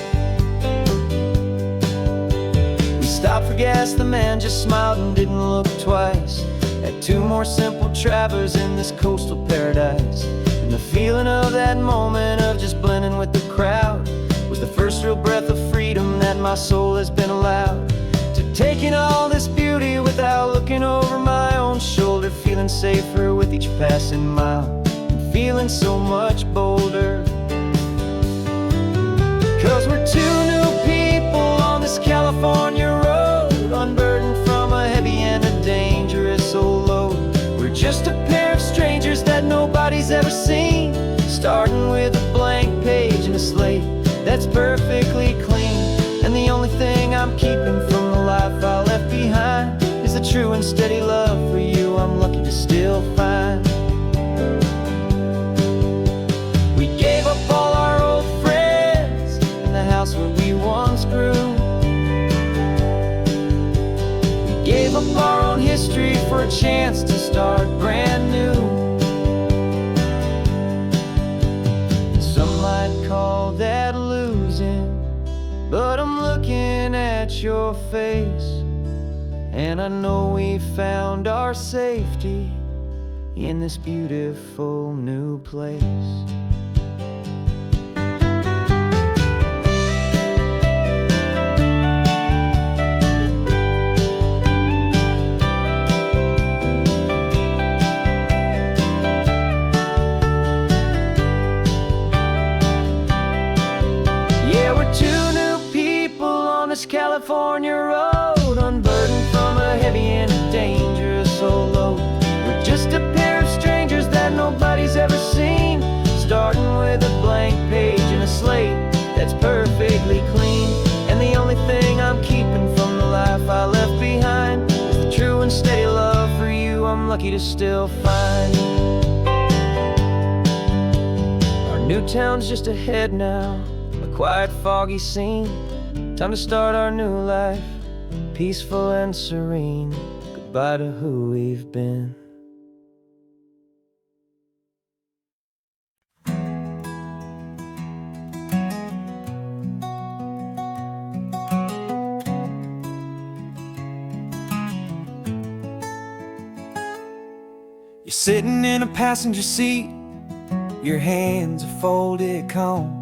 A: Stopped for gas, the man just smiled and didn't look twice. Had two more simple travelers in this coastal paradise. And the feeling of that moment of just blending with the crowd was the first real breath of freedom that my soul has been allowed to take in all this beauty without looking over my own shoulder, feeling safer with each passing mile and feeling so much bolder. 'Cause we're two new people on this California road, unburdened from a heavy and a dangerous old load. We're just a pair of strangers that nobody's ever seen, starting with a blank page and a slate that's perfectly clean. And the only thing I'm keeping from the life I left behind is a true and steady love for you I'm lucky to still find. We gave up all our old friends and the house where we once grew. Gave up our own history for a chance to start brand new. Some might call that losing, but I'm looking at your face, and I know we found our safety in this beautiful new place. California road, unburdened from a heavy and a dangerous old load. We're just a pair of strangers that nobody's ever seen, starting with a blank page and a slate that's perfectly clean. And the only thing I'm keeping from the life I left behind is the true and steady love for you I'm lucky to still find. Our new town's just ahead now, a quiet foggy scene. Time to start our new life, peaceful and serene. Goodbye to who we've been. You're sitting in a passenger seat, your hands are folded calm.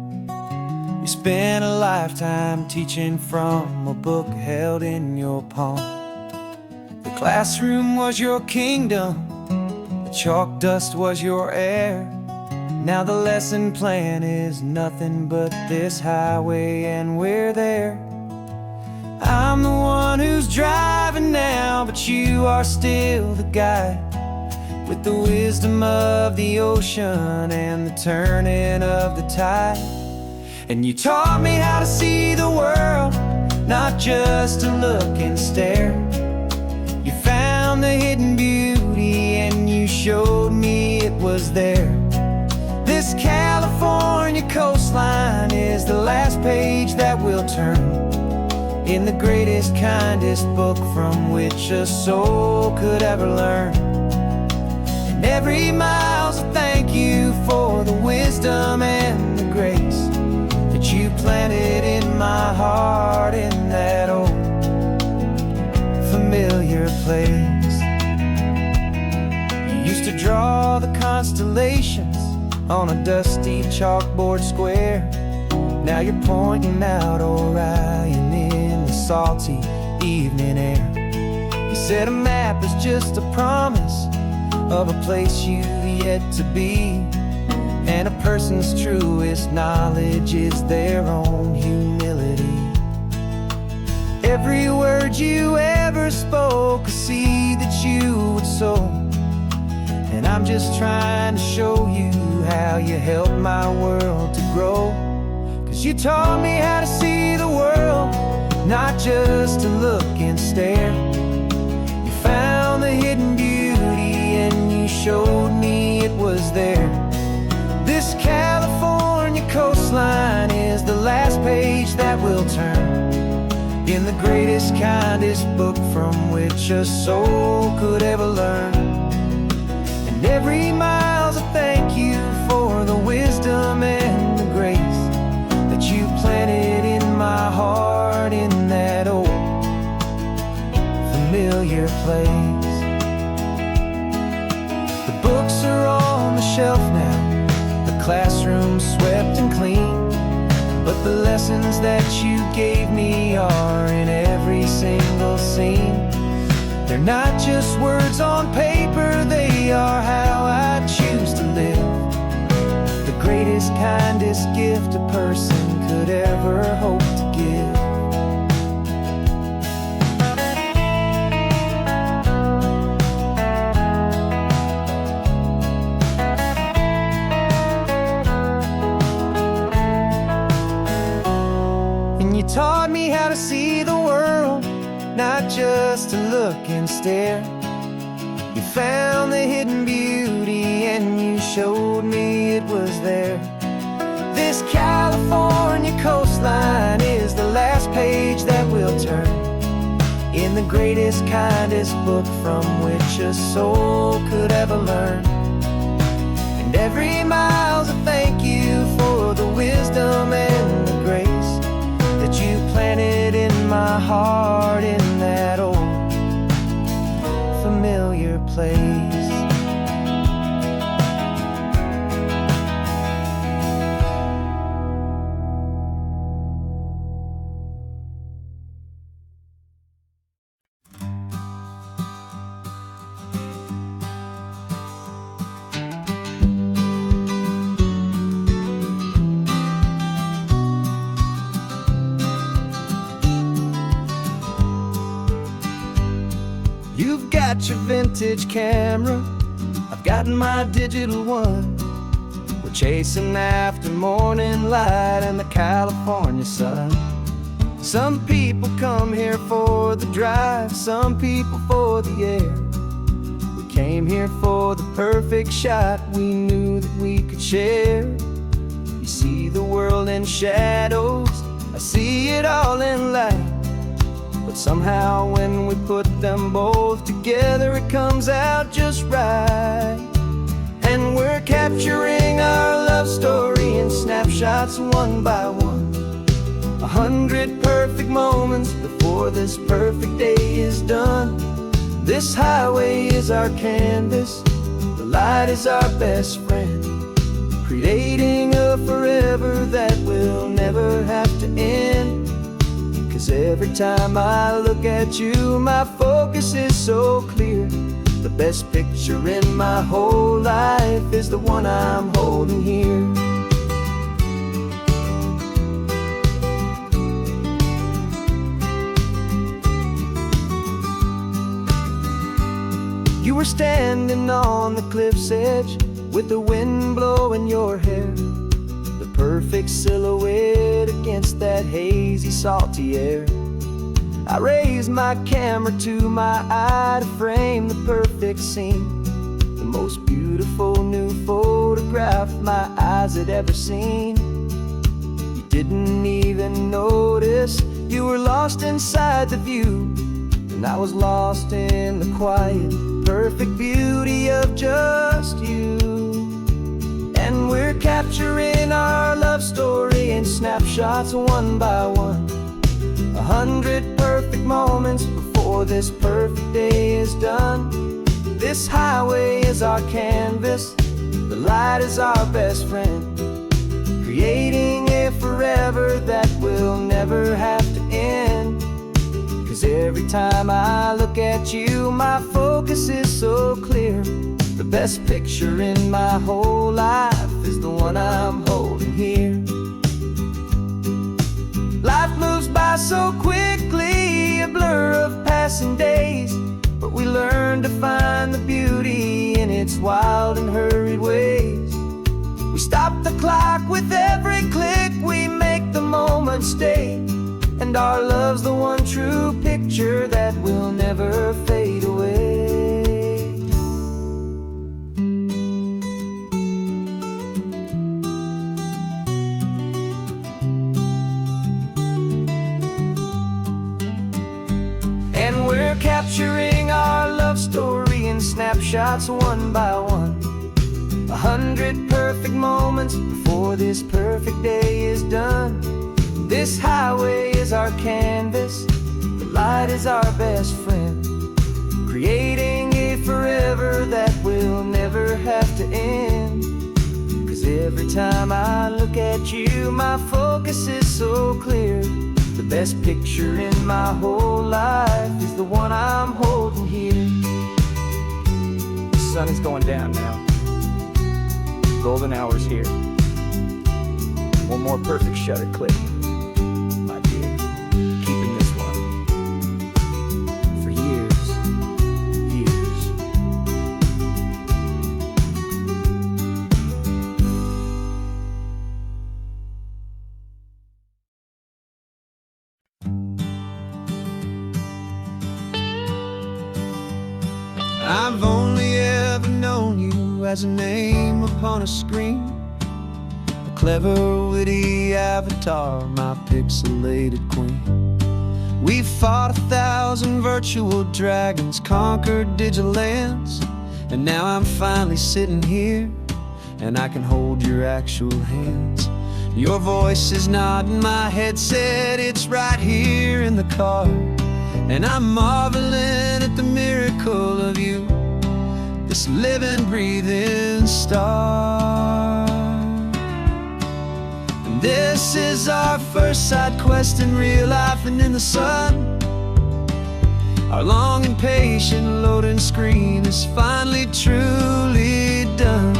A: You spent a lifetime teaching from a book held in your palm. The classroom was your kingdom, the chalk dust was your air. Now the lesson plan is nothing but this highway and we're there. I'm the one who's driving now, but you are still the guide, with the wisdom of the ocean and the turning of the tide. And you taught me how to see the world, not just to look and stare. You found the hidden beauty and you showed me it was there. This California coast is the last page that we'll turn in the greatest, kindest book from which a soul could ever learn. And every mile's a thank you for the wisdom and the grace that you planted in my heart in that old familiar place. You used to draw the constellations on a dusty chalkboard square. Now you're pointing out Orion in the salty evening air. You said a map is just a promise of a place you've yet to be, and a person's truest knowledge is their own humility. Every word you ever spoke, a seed that you would sow, and I'm just trying to show you how you helped my world to grow. 'Cause you taught me how to see the world, not just to look and stare. You found the hidden beauty and you showed me it was there. This California coastline is the last page that we'll turn in the greatest, kindest book from which a soul could ever learn. And every mile's a thank you for the wisdom and the grace that you planted in my heart in that old familiar place. The books are on the shelf now, the classroom swept and clean, but the lessons that you gave me are in every single scene. They're not just words on paper, they are how I choose to live. The greatest, kindest gift a person could ever hope to give. And you taught me how to see the world, not just to look and stare. You found the hidden beauty and you showed me it was there. This California coastline is the last page that we'll turn in the greatest, kindest book from which a soul could ever learn. And every mile's a thank you for the wisdom and the grace that you planted in my heart in that old familiar place. You've got your vintage camera, I've got my digital one. We're chasing after morning light and the California sun. Some people come here for the drive, some people for the air. We came here for the perfect shot we knew that we could share. You see the world in shadows, I see it all in light. But somehow when we put them both together, it comes out just right. And we're capturing our love story in snapshots one by one. 100 perfect moments before this perfect day is done. This highway is our canvas, the light is our best friend, creating a forever that will never have to end. 'Cause every time I look at you, my focus is so clear. The best picture in my whole life is the one I'm holding here. You were standing on the cliff's edge with the wind blowing your hair, the perfect silhouette against that hazy, salty air. I raised my camera to my eye to frame the perfect scene, the most beautiful new photograph my eyes had ever seen. You didn't even notice. You were lost inside the view, and I was lost in the quiet, perfect beauty of just you. And we're capturing our love story in snapshots one by one. 100 perfect moments before this perfect day is done. This highway is our canvas, the light is our best friend, creating a forever that will never have to end. 'Cause every time I look at you, my focus is so clear. The best picture in my whole life is the one I'm holding here. Life moves by so quickly, a blur of passing days, but we learn to find the beauty in its wild and hurried ways. We stop the clock with every click, we make the moment stay, and our love's the one true picture that will never fade away. And we're capturing our love story in snapshots one by one. 100 perfect moments before this perfect day is done. This highway is our canvas, the light is our best friend, creating a forever that will never have to end. 'Cause every time I look at you, my focus is so clear. The best picture in my whole life is the one I'm holding here. The sun is going down now. Golden hour's here. One more perfect shutter click, my dear. Keeping this one for years, years. I've only ever known you as a name upon a screen, a clever, witty avatar, my pixelated queen. We fought 1,000 virtual dragons, conquered digital lands, and now I'm finally sitting here, and I can hold your actual hands. Your voice is not in my headset, it's right here in the car, and I'm marveling at the miracle of you, this living, breathing star. And this is our first side quest in real life and in the sun. Our long and patient loading screen is finally truly done.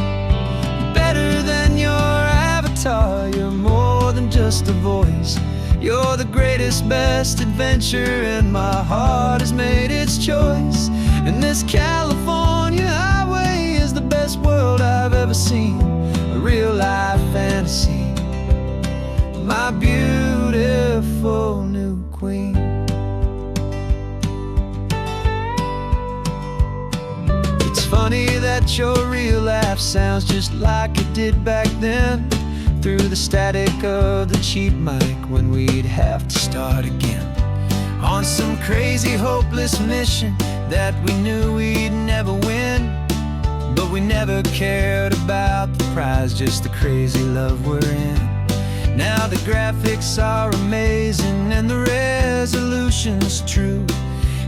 A: Better than your avatar, you're more than just a voice. You're the greatest, best adventure, and my heart has made its choice. And this California highway is the best world I've ever seen, a real-life fantasy, my beautiful new queen. It's funny that your real life sounds just like it did back then, through the static of the cheap mic when we'd have to start again, on some crazy hopeless mission that we knew we'd never win. But we never cared about the prize, just the crazy love we're in. Now the graphics are amazing and the resolution's true,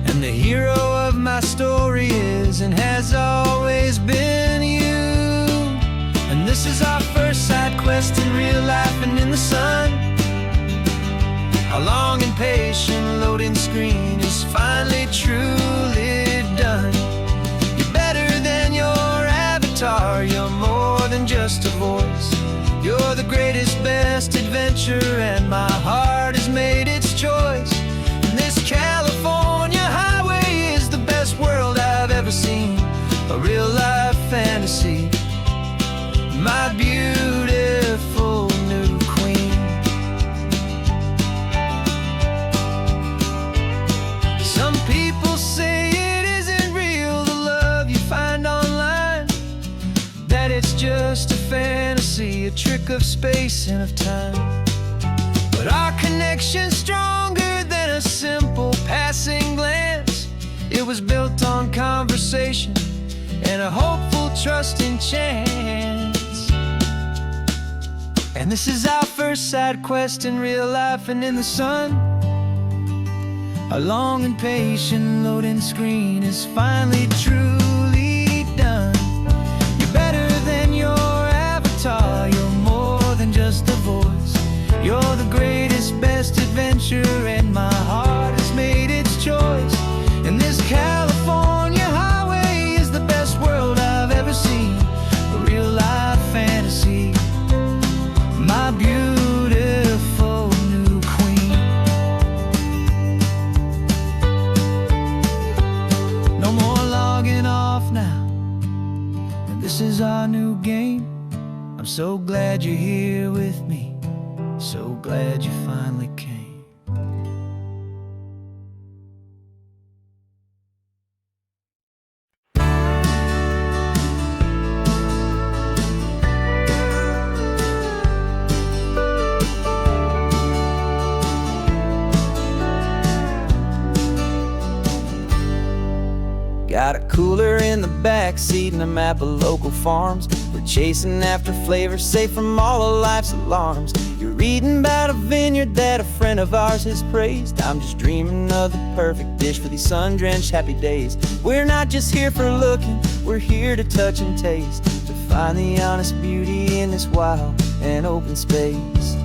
A: and the hero of my story is and has always been you. And this is our first side quest in real life and in the sun. Our long and patient loading screen is finally truly done. You're better than your avatar, you're more than just a voice. You're the greatest, best adventure, and my heart has made its choice. And this California highway is the best world I've ever seen, a real-life fantasy, my beautiful new queen. Some people say it isn't real, the love you find online, that it's just a fantasy, a trick of space and of time. but our connection's stronger than a simple passing glance. It was built on conversation and a hopeful, trusting chance. And this is our first side quest in real life and in the sun. Our long and patient loading screen is finally truly done. You're better than your avatar, you're more than just a voice. You're the greatest, best adventure, and my heart has made its choice. And this California highway is the best world I've ever seen, a real life fantasy, my beautiful new queen. No more logging off now, and this is our new game. I'm so glad you're here with me, so glad you finally came. Got a cooler in the back seat and a map of local farms. We're chasing after flavors safe from all of life's alarms. You're reading about a vineyard that a friend of ours has praised. I'm just dreaming of the perfect dish for these sun-drenched happy days. We're not just here for looking, we're here to touch and taste, to find the honest beauty in this wild and open space.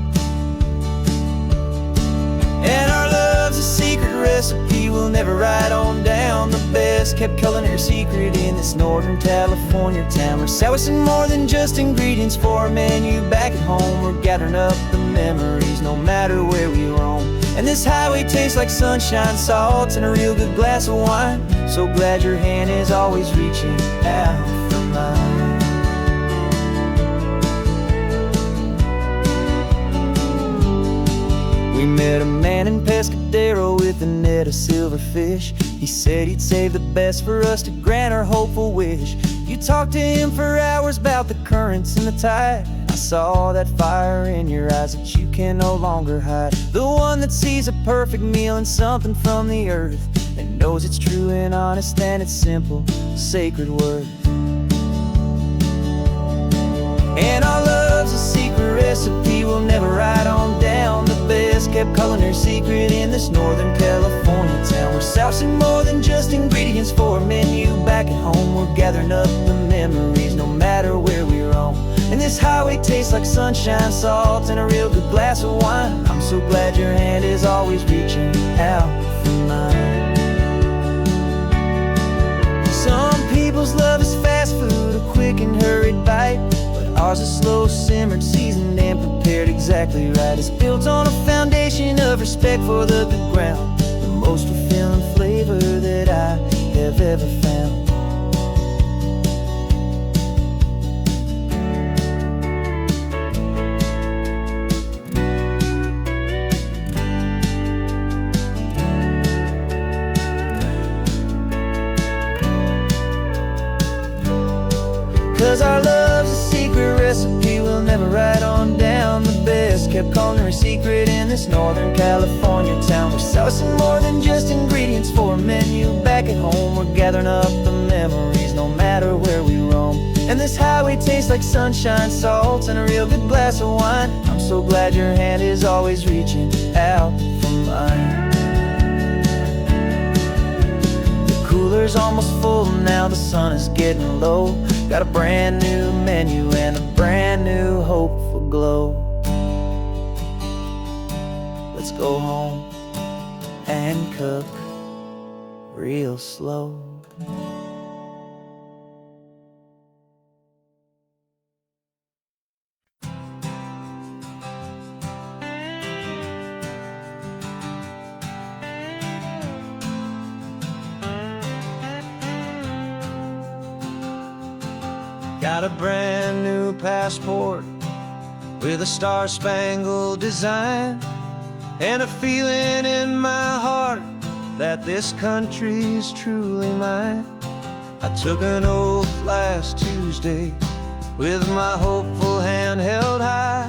A: And our love's a secret recipe we'll never write on down. The best kept culinary secret in this Northern California town. We're sourcing more than just ingredients for a menu back at home. We're gathering up the memories no matter where we roam. And this highway tastes like sunshine, salt, and a real good glass of wine. So glad your hand is always reaching out for mine. We met a man in Pescadero with a net of silverfish. He said he'd save the best for us to grant our hopeful wish. You talked to him for hours about the currents and the tide. I saw that fire in your eyes that you can no longer hide. The one that sees a perfect meal in something from the earth, and knows it's true and honest and it's simple, sacred worth. And our love's a secret recipe we'll never write on down. The best kept culinary secret in this Northern California town. We're sourcing more than just ingredients for a menu back at home. We're gathering up the memories no matter where we roam. And this highway tastes like sunshine, salt, and a real good glass of wine. I'm so glad your hand is always reaching out for mine. Some people's love is fast food, a quick and hurried bite. Ours is slow, simmered, seasoned, and prepared exactly right. It's built on a foundation of respect for the good ground, the most fulfilling flavor that I have ever found. 'Cause our love's a secret recipe we'll never write on down. The best kept culinary secret in this Northern California town. We're sourcing more than just ingredients for a menu back at home. We're gathering up the memories no matter where we roam. And this highway tastes like sunshine, salt, and a real good glass of wine. I'm so glad your hand is always reaching out for mine. The cooler's almost full now, the sun is getting low. Got a brand new menu and a brand new hopeful glow. Let's go home and cook real slow. Got a brand new passport with a star-spangled design, and a feeling in my heart that this country's truly mine. I took an oath last Tuesday with my hopeful hand held high,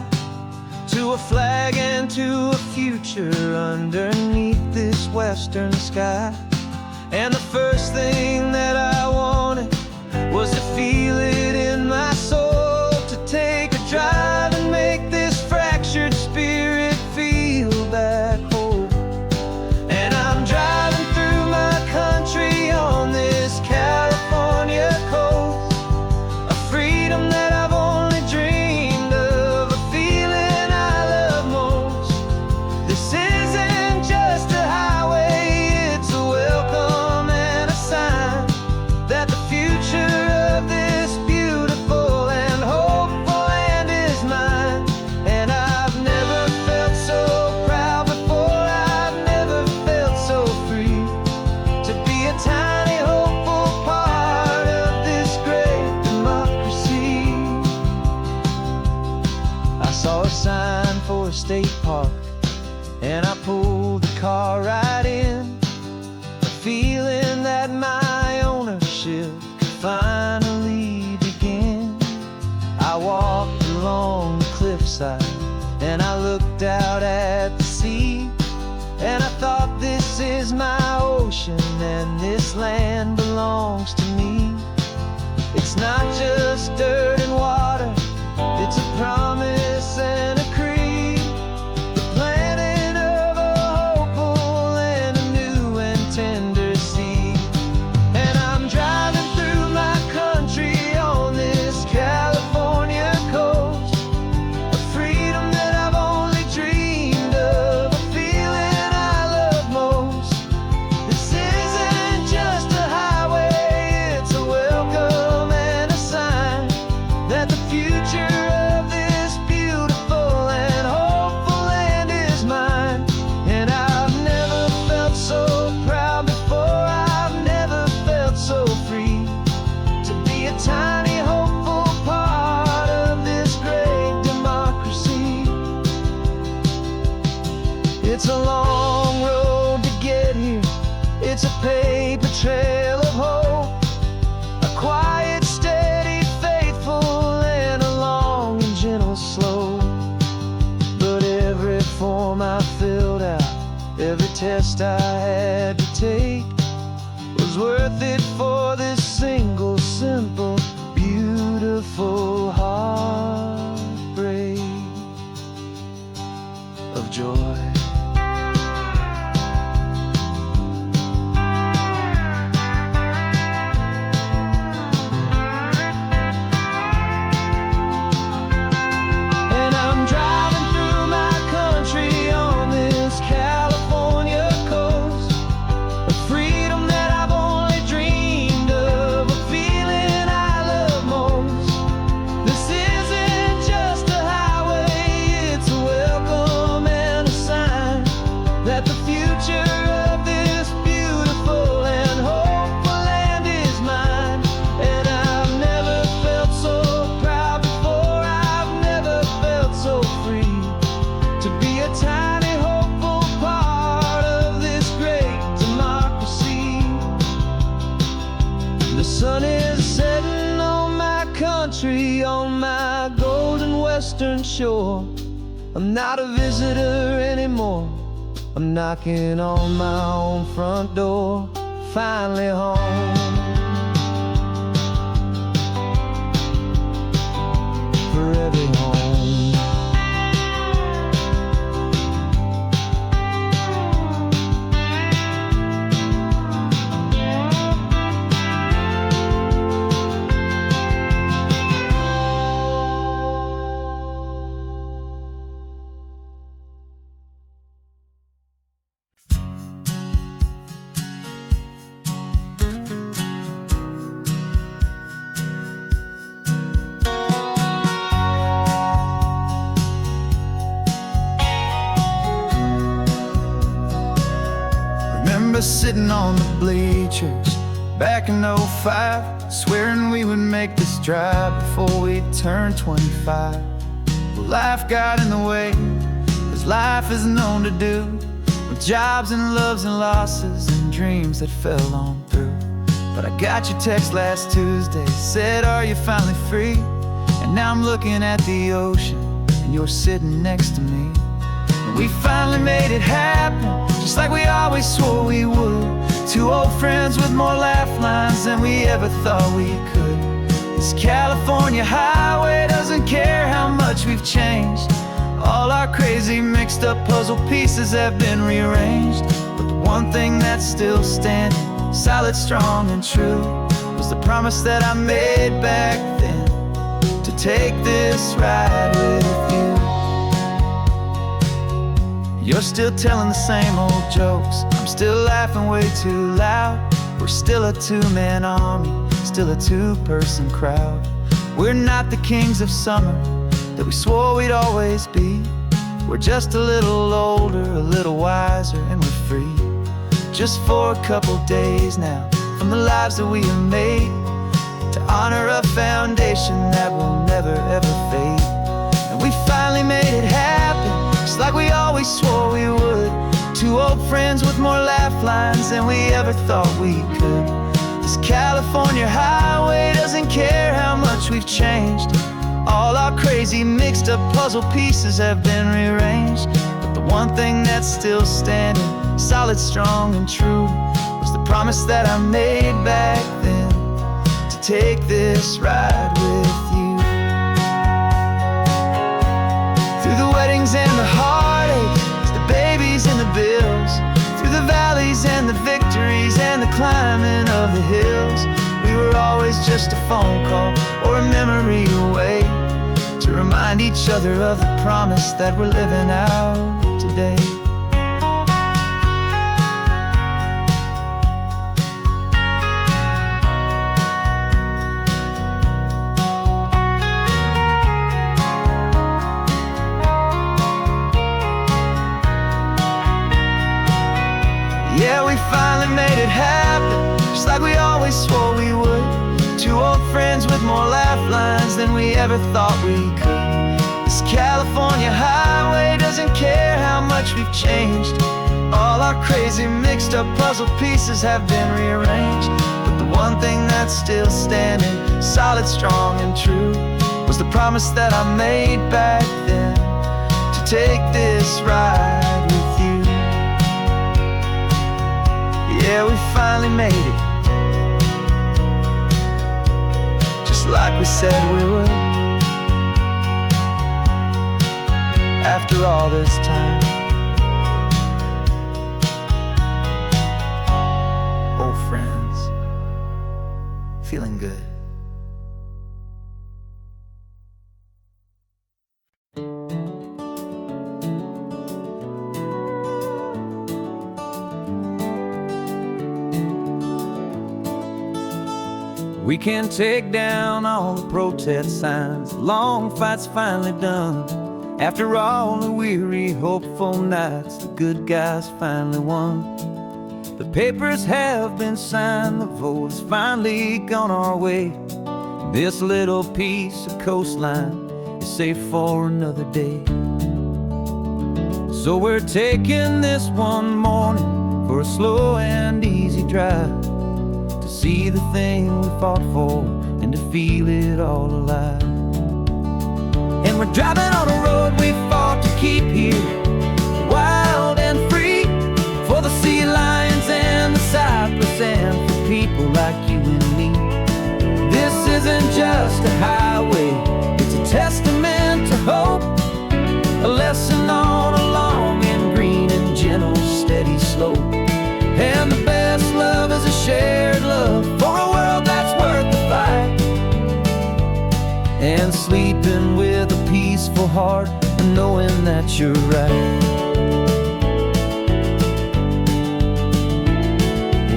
A: to to a flag and to a future underneath this western sky. And the first thing that I wanted was to feel it in my soul, to take a drive and make this fractured spirit feel back home. And I'm driving through my country on this California coast, a freedom that I've only dreamed of, a feeling I love most. This isn't just a highway, it's a welcome and a sign that the future of this beautiful and hopeful land is mine. And I've never felt so proud before, I've never felt so free, to be a tiny hopeful part of this great democracy. I saw a sign for a state park, and I pulled the car right in, a feeling that my ownership could finally begin. I walked along the cliffside and I looked out at the sea, and I thought, this is my ocean and this land belongs to me. It's not just dirt and water, it's a promise and a creed, the planting of a hopeful and a new and tender seed. And I'm driving through my country on this California coast, a freedom that I've only dreamed of, a feeling I love most. This isn't just a highway, it's a welcome and a sign that the future of this beautiful and hopeful land is mine. And I've never felt so proud before, I've never felt so free, to be a tiny hopeful part of this great democracy. It's a long road to get here, it's a paper trail of hope, a quiet, steady, faithful, and a long and gentle slope. But every form I filled out, every test I had to take, was worth it for this single, simple, beautiful heartbreak of joy. And I'm driving through my country on this California coast, a freedom that I've only dreamed of, a feeling I love most. This isn't just a highway, it's a welcome and a sign that the future of this beautiful and hopeful land is mine. And I've never felt so proud before, I've never felt so free, to be a tiny hopeful part of this great democracy. The sun is setting on my country, on my golden western shore. I'm not a visitor anymore, I'm knocking on my own front door, finally home. Forever home. Remember sitting on the bleachers back in '05, swearing we would make this drive before we turned 25. Well, life got in the way, as life is known to do, with jobs and loves and losses and dreams that fell on through. But I got your text last Tuesday, said, are you finally free? And now I'm looking at the ocean, and you're sitting next to me. And we finally made it happen, just like we always swore we would. Two old friends with more laugh lines than we ever thought we could. This California highway doesn't care how much we've changed. All our crazy mixed up puzzle pieces have been rearranged. But the one thing that's still standing, solid, strong, and true, was the promise that I made back then, to take this ride with you. You're still telling the same old jokes, I'm still laughing way too loud. We're still a two-man army, still a two-person crowd. We're not the kings of summer that we swore we'd always be. We're just a little older, a little wiser, and we're free. Just for a couple days now, from the lives that we have made, to honor a foundation that will never ever fade. And we finally made it happen, just like we always swore we would. Two old friends with more laugh lines than we ever thought we could. This California highway doesn't care how much we've changed. All our crazy mixed up puzzle pieces have been rearranged. But the one thing that's still standing, solid, strong, and true, was the promise that I made back then, to take this ride with you. Through the weddings and the heartaches, the babies and the bills, through the valleys and the victories and the climbing of the hills, we were always just a phone call or a memory away, to remind each other of the promise that we're living out today. Yeah, we finally made it happen, just like we always swore we would. Two old friends with more laugh lines than we ever thought we could. This California highway doesn't care how much we've changed. All our crazy mixed up puzzle pieces have been rearranged. But the one thing that's still standing, solid, strong, and true, was the promise that I made back then, to take this ride with you. Yeah, we finally made it, just like we said we would. After all this time, old friends, feeling good. We can take down all the protest signs, the long fight's finally done. After all the weary, hopeful nights, the good guys finally won. The papers have been signed, the vote has finally gone our way. This little piece of coastline is safe for another day. So we're taking this one morning for a slow and easy drive, to see the thing we fought for and to feel it all alive. And we're driving on a road we fought to keep here, wild and free, for the sea lions and the cypress and for people like you and me. This isn't just a highway, it's a testament to hope, a lesson on a long and green and gentle steady slope. And the best love is a shared love for a world that's worth the fight, and sleeping with a peaceful heart and knowing that you're right.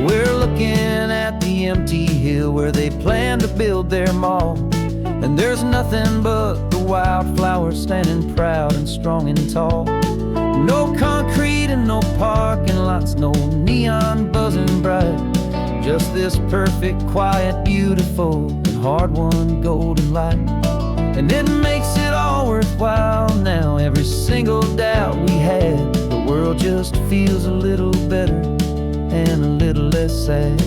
A: We're looking at the empty hill where they plan to build their mall, and there's nothing but the wildflowers standing proud and strong and tall. No concrete and no parking lots, no neon buzzing bright, just this perfect, quiet, beautiful, and hard-won golden light. And it makes it all worthwhile now, every single doubt we had. The world just feels a little better and a little less sad.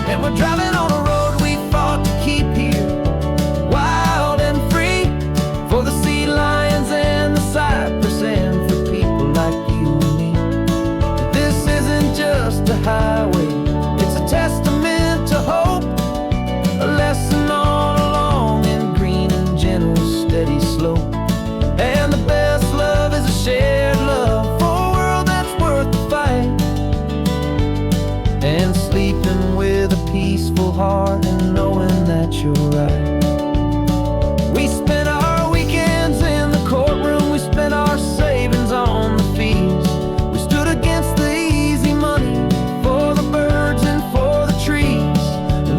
A: And we're driving on a road we fought to keep here, wild and free, for the sea lions and slope. And the best love is a shared love for a world that's worth the fight. And sleeping with a peaceful heart and knowing that you're right. We spent our weekends in the courtroom, we spent our savings on the fees. We stood against the easy money for the birds and for the trees.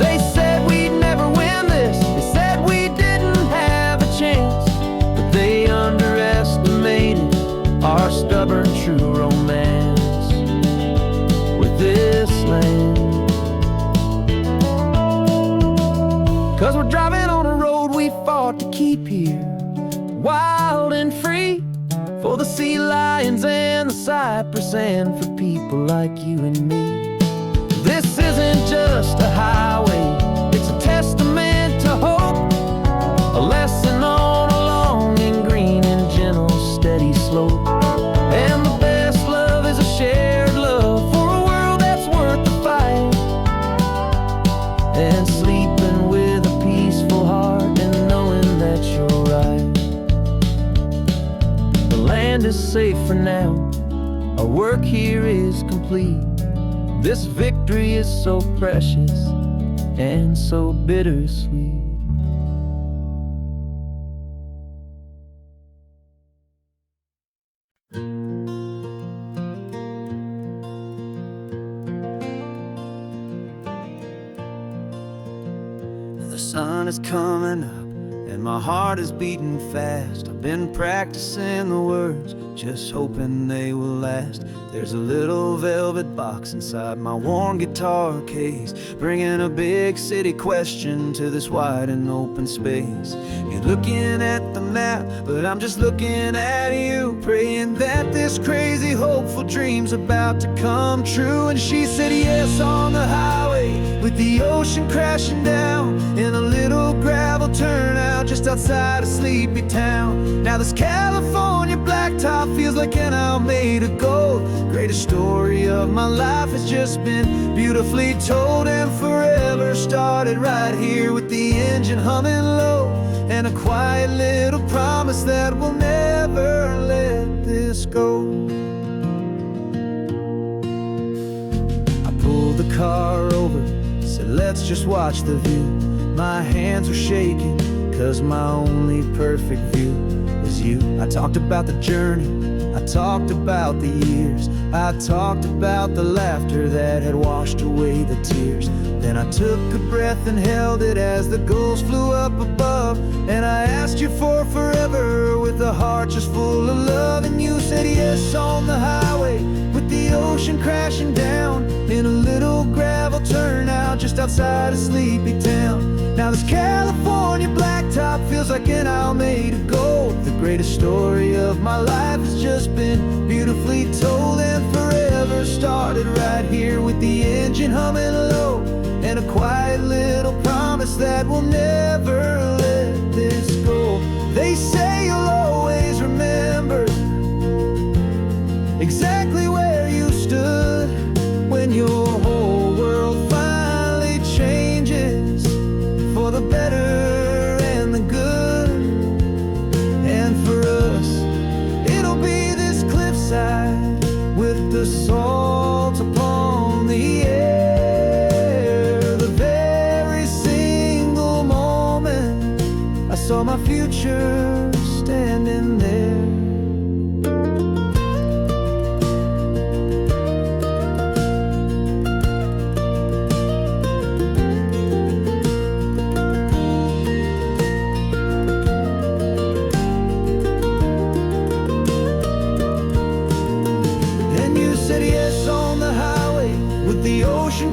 A: They said we'd never win this, they said we didn't have a chance, but they underestimated our stubborn true romance with this land. 'Cause we're driving on a road we fought to keep here, wild and free, for the sea lions and the cypress and for people like you and me. This isn't just a highway, it's a testament to hope, a lesson on a long and green and gentle steady slope. And the best love is a shared love for a world that's worth the fight. And sleeping with a peaceful heart and knowing that you're right. The land is safe for now, our work here is complete. This victory is so precious and so bittersweet. The sun is coming up and my heart is beating fast. I've been practicing the words, just hoping they will last. There's a little velvet box inside my worn guitar case, bringing a big city question to this wide and open space. You're looking at the map, but I'm just looking at you, praying that this crazy hopeful dream's about to come true. And she said yes on the highway with the ocean crashing down in a little gravel turnout just outside a sleepy town. Now this California blacktop feels like an isle made of gold. Greatest story of my life has just been beautifully told, and forever started right here with the engine humming low, and a quiet little promise that we'll never let this go. I pulled the car over, said let's just watch the view. My hands were shaking, 'cause my only perfect view was you. I talked about the journey, I talked about the years, I talked about the laughter that had washed away the tears. Then I took a breath and held it as the gulls flew up above, and I asked you for forever with a heart just full of love. And you said yes on the highway with the ocean crashing down in a little gravel turnout just outside a sleepy town. Now this California blacktop feels like an isle made of gold. The greatest story of my life has just been beautifully told, and forever started right here with the engine humming low, and a quiet little promise that we'll never let this go. They say you'll always remember exactly where you stood when your whole world finally changes for the better and the good. And for us, it'll be this cliffside with the salt upon the air. The very single moment I saw my future standing there.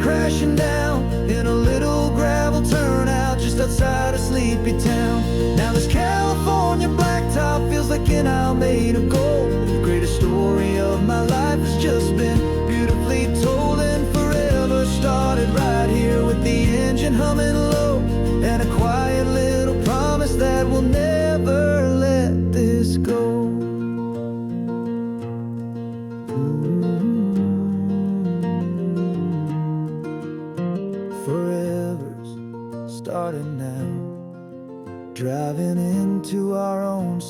A: Crashing down in a little gravel turnout just outside a sleepy town. Now this California blacktop feels like an isle made of gold. The greatest story of my life has just been beautifully told, and forever started right here with the engine humming low, and a quiet little promise that we'll never let this go. Forever's starting now, driving into our own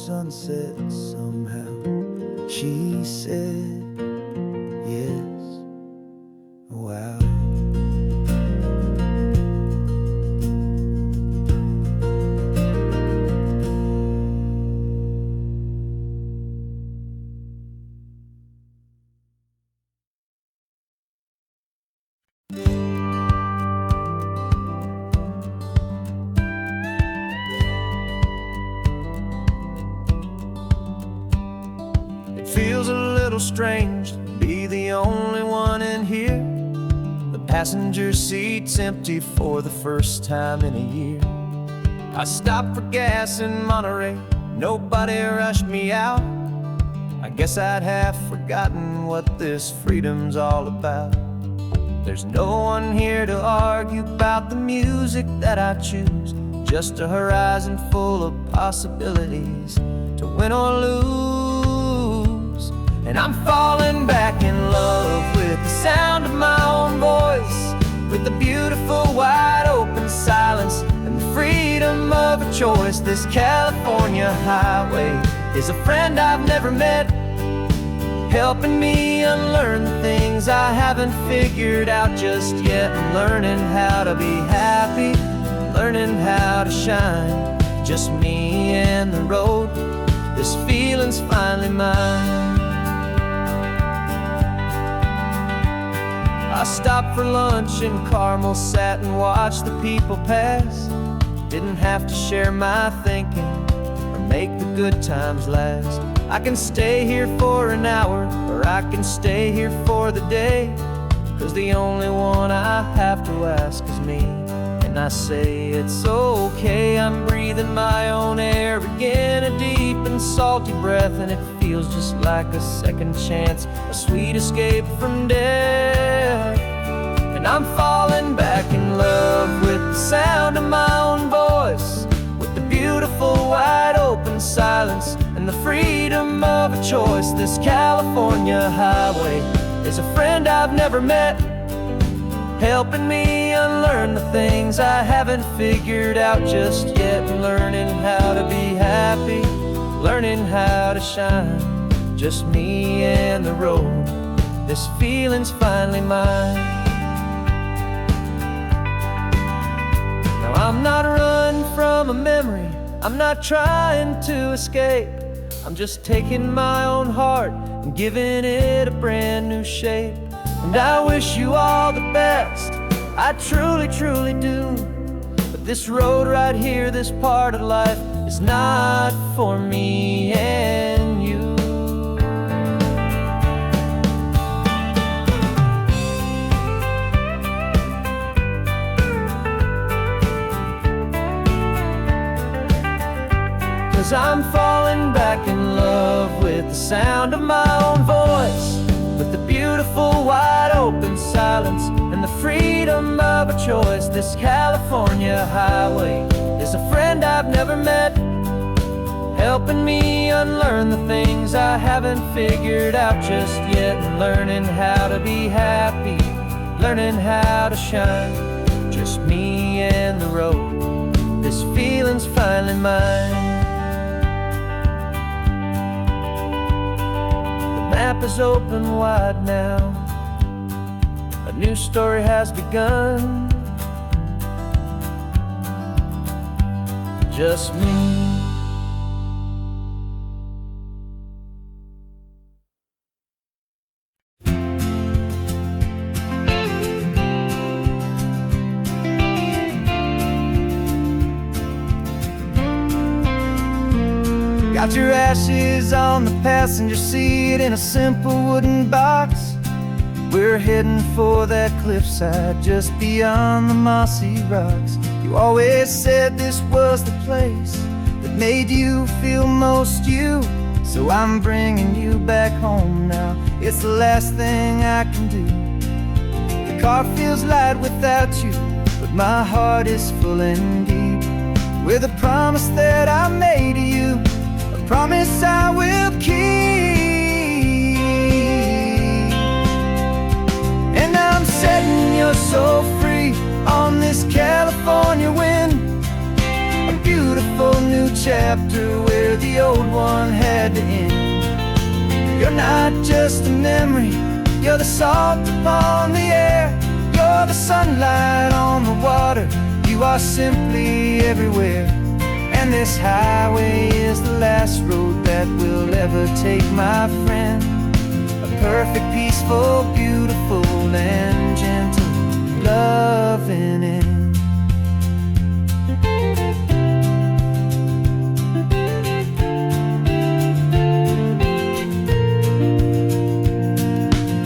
A: sunset somehow. She said, yes, wow. It feels a little strange to be the only one in here. The passenger seat's empty for the first time in a year. I stopped for gas in Monterey, nobody rushed me out. I guess I'd have forgotten what this freedom's all about. There's no one here to argue about the music that I choose, just a horizon full of possibilities to win or lose. And I'm falling back in love with the sound of my own voice, with the beautiful wide open silence and the freedom of a choice. This California highway is a friend I've never met, helping me unlearn the things I haven't figured out just yet. I'm learning how to be happy, learning how to shine, just me and the road. This feeling's finally mine. I stopped for lunch in Carmel, sat and watched the people pass. Didn't have to share my thinking or make the good times last. I can stay here for an hour, or I can stay here for the day, 'cause the only one I have to ask is me. And I say it's okay, I'm breathing my own air again, a deep and salty breath, and it feels just like a second chance, a sweet escape from death. And I'm falling back in love with the sound of my own voice, with the beautiful wide open silence and the freedom of a choice. This California highway is a friend I've never met, helping me unlearn the things I haven't figured out just yet. Learning how to be happy, learning how to shine, just me and the road. This feeling's finally mine. Now I'm not running from a memory, I'm not trying to escape. I'm just taking my own heart and giving it a brand new shape. And I wish you all the best, I truly, truly do. But this road right here, this part of life, is not for me and you. 'Cause I'm falling back in love with the sound of my own voice, with the beautiful wide open silence and the freedom of a choice. This California highway is a friend I've never met, helping me unlearn the things I haven't figured out just yet. And learning how to be happy, learning how to shine, just me and the road. This feeling's finally mine. The map is open wide now, a new story has begun, just me. Got your ashes on the passenger seat in a simple wooden box. We're heading for that cliffside just beyond the mossy rocks. You always said this was the place that made you feel most you, so I'm bringing you back home now. It's the last thing I can do. The car feels light without you, but my heart is full and deep with a promise that I made to you, a promise I will keep. And I'm setting your soul free on this California wind, a beautiful new chapter where the the old one had to end. You're not just a memory, you're the salt upon the air. You're the sunlight on the water, you are simply everywhere. And this highway is the last road that we'll ever take, my friend. A perfect, peaceful, beautiful, and gentle, loving end.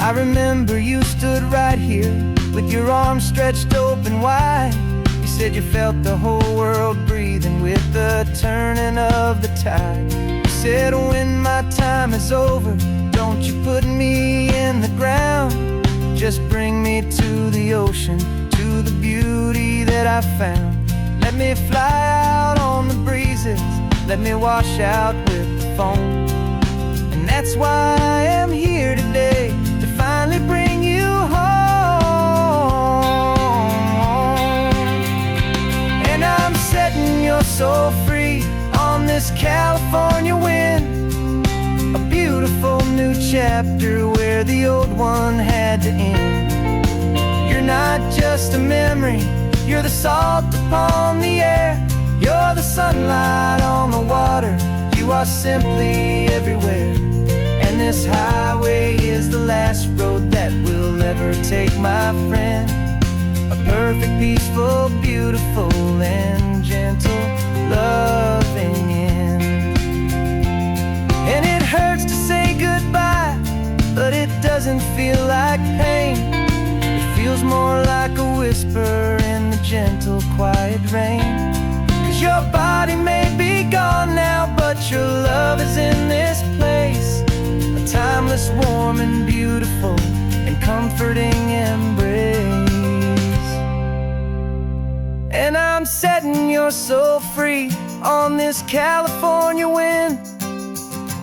A: I remember you stood right here with your arms stretched open wide. You said you felt the whole world breathing with the turning of the tide. You said, when my time is over, don't you put me in the ground. Just bring me to the ocean, to the beauty that I found. Let me fly out on the breezes, let me wash out with the foam. And that's why I am here today, to finally bring you home. And I'm setting your soul free on this California wind. A beautiful new chapter where the old one had to end. You're not just a memory, you're the salt upon the air. You're the sunlight on the water, you are simply everywhere. And this highway is the last road that we'll ever take, my friend. A perfect, peaceful, beautiful, and gentle, loving end. And it hurts to say goodbye, but it doesn't feel like pain. It feels more like a whisper in the gentle, quiet rain. 'Cause your body may be gone now, but your love is in this place. A timeless, warm, and beautiful, and comforting embrace. And I'm setting your soul free on this California wind.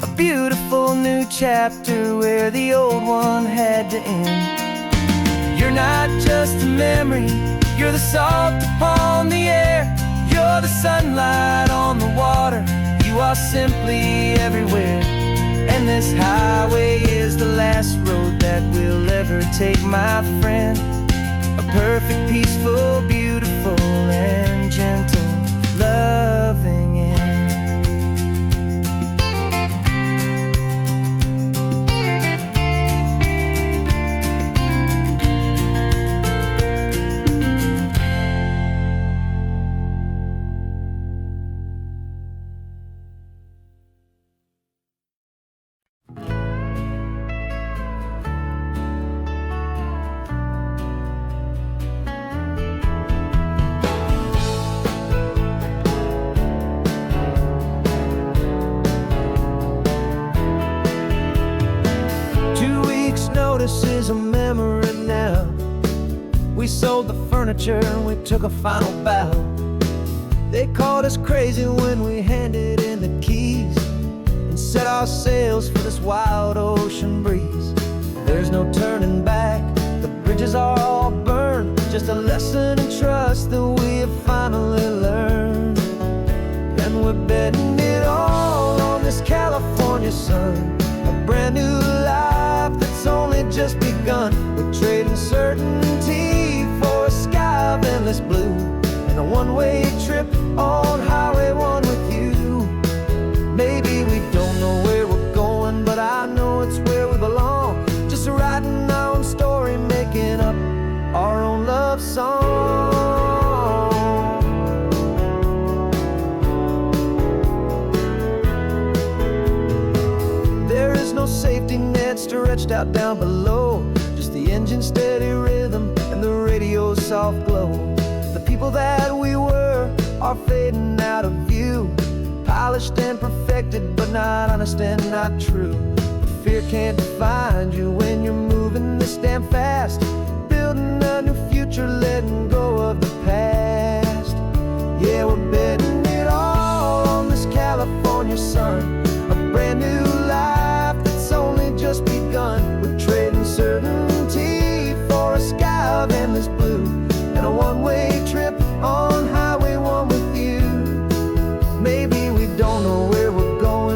A: A beautiful new chapter where the old one had to end. You're not just a memory, you're the salt upon the air. You're the sunlight on the water, you are simply everywhere. And this highway is the last road that we'll ever take, my friend. A perfect, peaceful, beautiful, and gentle, loving end. This is a memory now. We sold the furniture and we took a final bow. They called us crazy when we handed in the keys and set our sails for this wild ocean breeze. There's no turning back, the bridges are all burned. Just a lesson in trust that we have finally learned. And we're betting it all on this California sun. A brand new life that's only just begun. We're trading certainty for a sky of endless blue, and a one-way trip on Highway 1 with you. Maybe we don't know where we're going, but I know it's where we belong. Just writing our own story, making up our own love song. There is no safety net stretched out down below, just the engine's steady rhythm and the radio's soft glow. The people that we were are fading out of view, polished and perfected, but not honest and not true. Fear can't define you when you're moving this damn fast, building a new future, letting go of the past. Yeah, we're betting it all on this California sun. A brand new life that's only just begun. We're trading certainty for a sky of endless blue, and a one-way trip on Highway 1 with you. Maybe we don't know where we're going,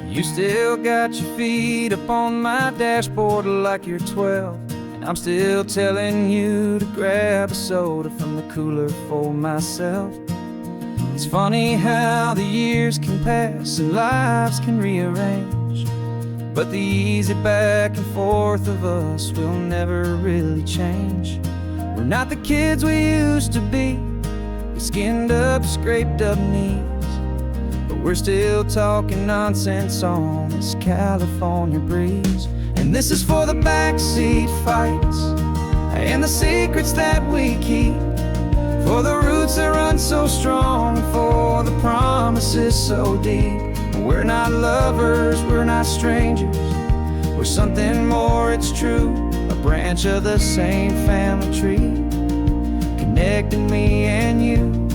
A: You still got your feet up on my dashboard like you're 12, and I'm still telling you to grab a soda from the cooler for myself. It's funny how the years can pass and lives can rearrange, but the easy back and forth of us will never really change. We're not the kids we used to be, with skinned up, scraped up knees, but we're still talking nonsense on this California breeze. And this is for the backseat fights and the secrets that we keep, for the roots that run so strong, for the promises so deep. We're not lovers, we're not strangers, we're something more, it's true. A branch of the same family tree, connecting me and you.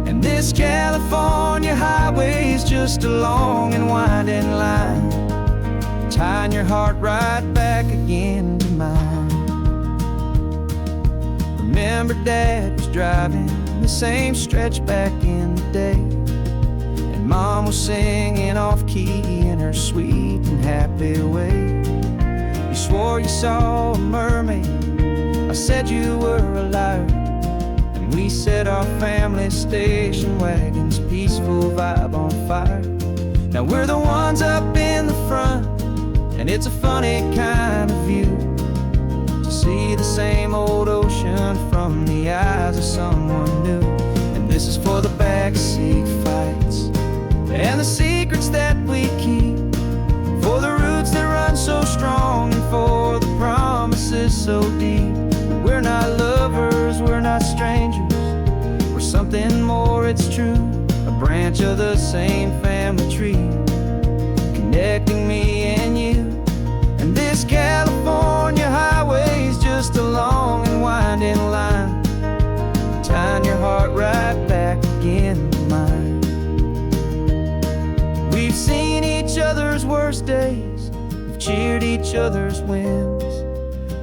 A: And this California highway is just a long and winding line, tying your heart right back again to mine. Remember Dad was driving the same stretch back in the day, and Mom was singing off-key in her sweet and happy way. You swore you saw a mermaid, I said you were a liar, and we set our family station wagon's peaceful vibe on fire. Now we're the ones up in the front, and it's a funny kind of view to see the same old ocean from the eyes of someone new. And this is for the backseat fights and the secrets that we keep, for the roots that run so strong, and for the promises so deep. We're not lovers, we're not strangers, we're something more, it's true. A branch of the same family tree, connecting me and you. And this California highway's just a long and winding line, tying your heart right back again to mine. We've seen each other's worst days, we've cheered each other's wins,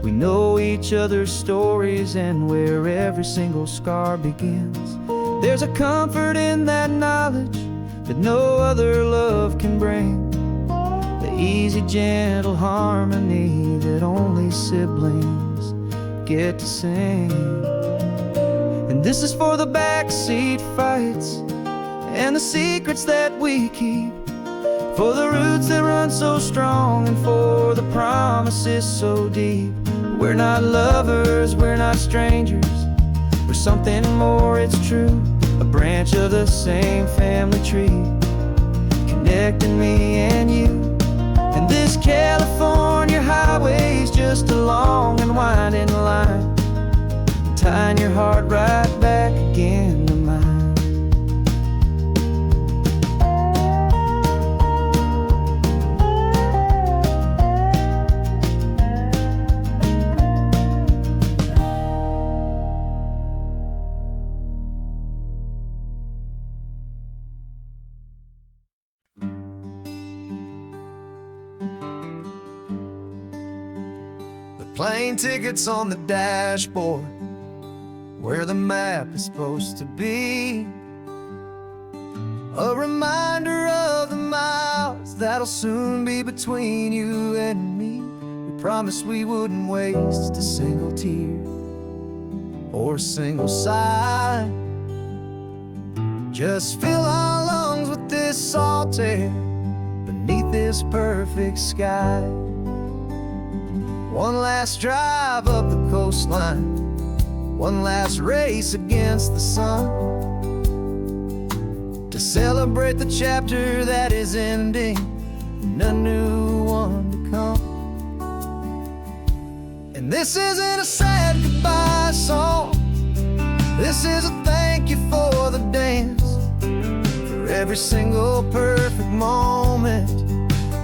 A: we know each other's stories and where every single scar begins. There's a comfort in that knowledge that no other love can bring, the easy, gentle harmony that only siblings get to sing. And this is for the backseat fights and the secrets that we keep, for the roots that run so strong, and for the promises so deep. We're not lovers, we're not strangers, we're something more, it's true. A branch of the same family tree, connecting me and you. And this California highway's just a long and winding line, tying your heart right back again to mine. Plane tickets on the dashboard, where the map is supposed to be, a reminder of the miles that'll soon be between you and me. We promised we wouldn't waste a single tear or a single sigh, just fill our lungs with this salt air beneath this perfect sky. One last drive up the coastline, one last race against the sun, to celebrate the chapter that is ending and a new one to come. And this isn't a sad goodbye song, this is a thank you for the dance, for every single perfect moment,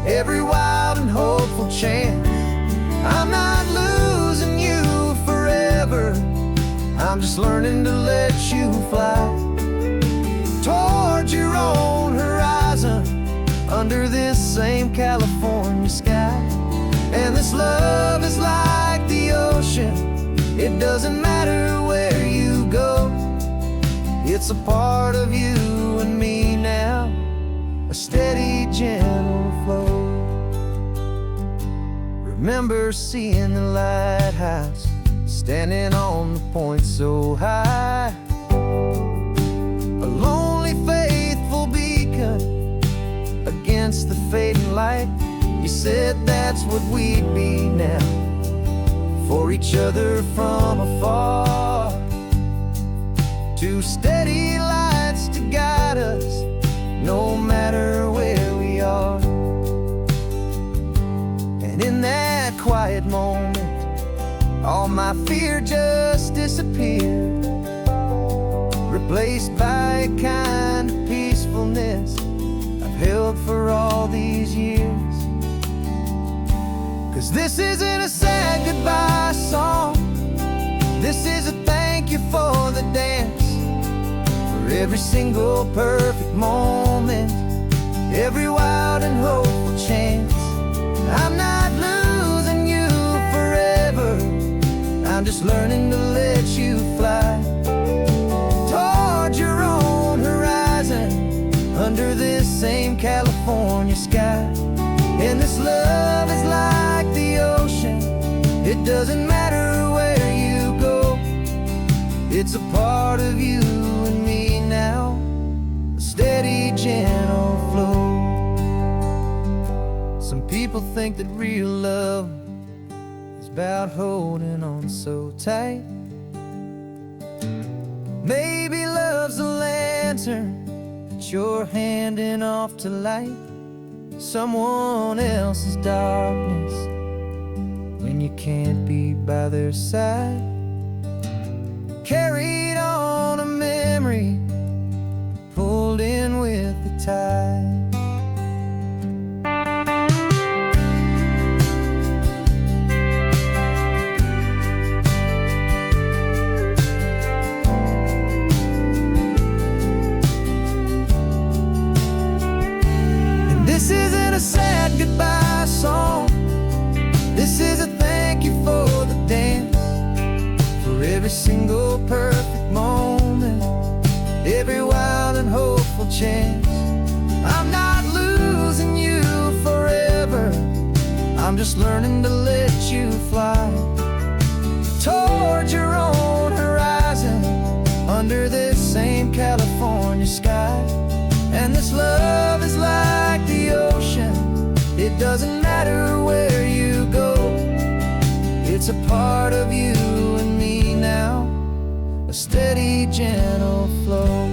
A: every wild and hopeful chance. I'm not losing you forever, I'm just learning to let you fly towards your own horizon, under this same California sky. And this love is like the ocean, it doesn't matter where you go, it's a part of you and me now, a steady, gentle flow. remember seeing the lighthouse, standing on the point so high. A lonely, faithful beacon against the fading light. You said that's what we'd be now, for each other from afar. Two steady lights to guide us, no matter where we are. And in that quiet moment, all my fear just disappeared, replaced by a kind of peacefulness I've held for all these years. 'Cause this isn't a sad goodbye song, this is a thank you for the dance, for every single perfect moment, every wild and hopeful chance. I'm not losing you forever, I'm just learning to let you fly toward your own horizon, under this same California sky. And this love is like the ocean, it doesn't matter where you go, it's a part of you and me now, a steady, gentle flow. Some people think that real love is about holding on so tight. Maybe love's a lantern that you're handing off to light someone else's darkness when you can't be by their side. Carried on a memory, pulled in with the tide. This isn't a sad goodbye song, this is a thank you for the dance, for every single perfect moment, every wild and hopeful chance. I'm not losing you forever, I'm just learning to let you fly toward your own horizon, under this same California sky. And this love is like the ocean, it doesn't matter where you go, it's a part of you and me now, a steady, gentle flow.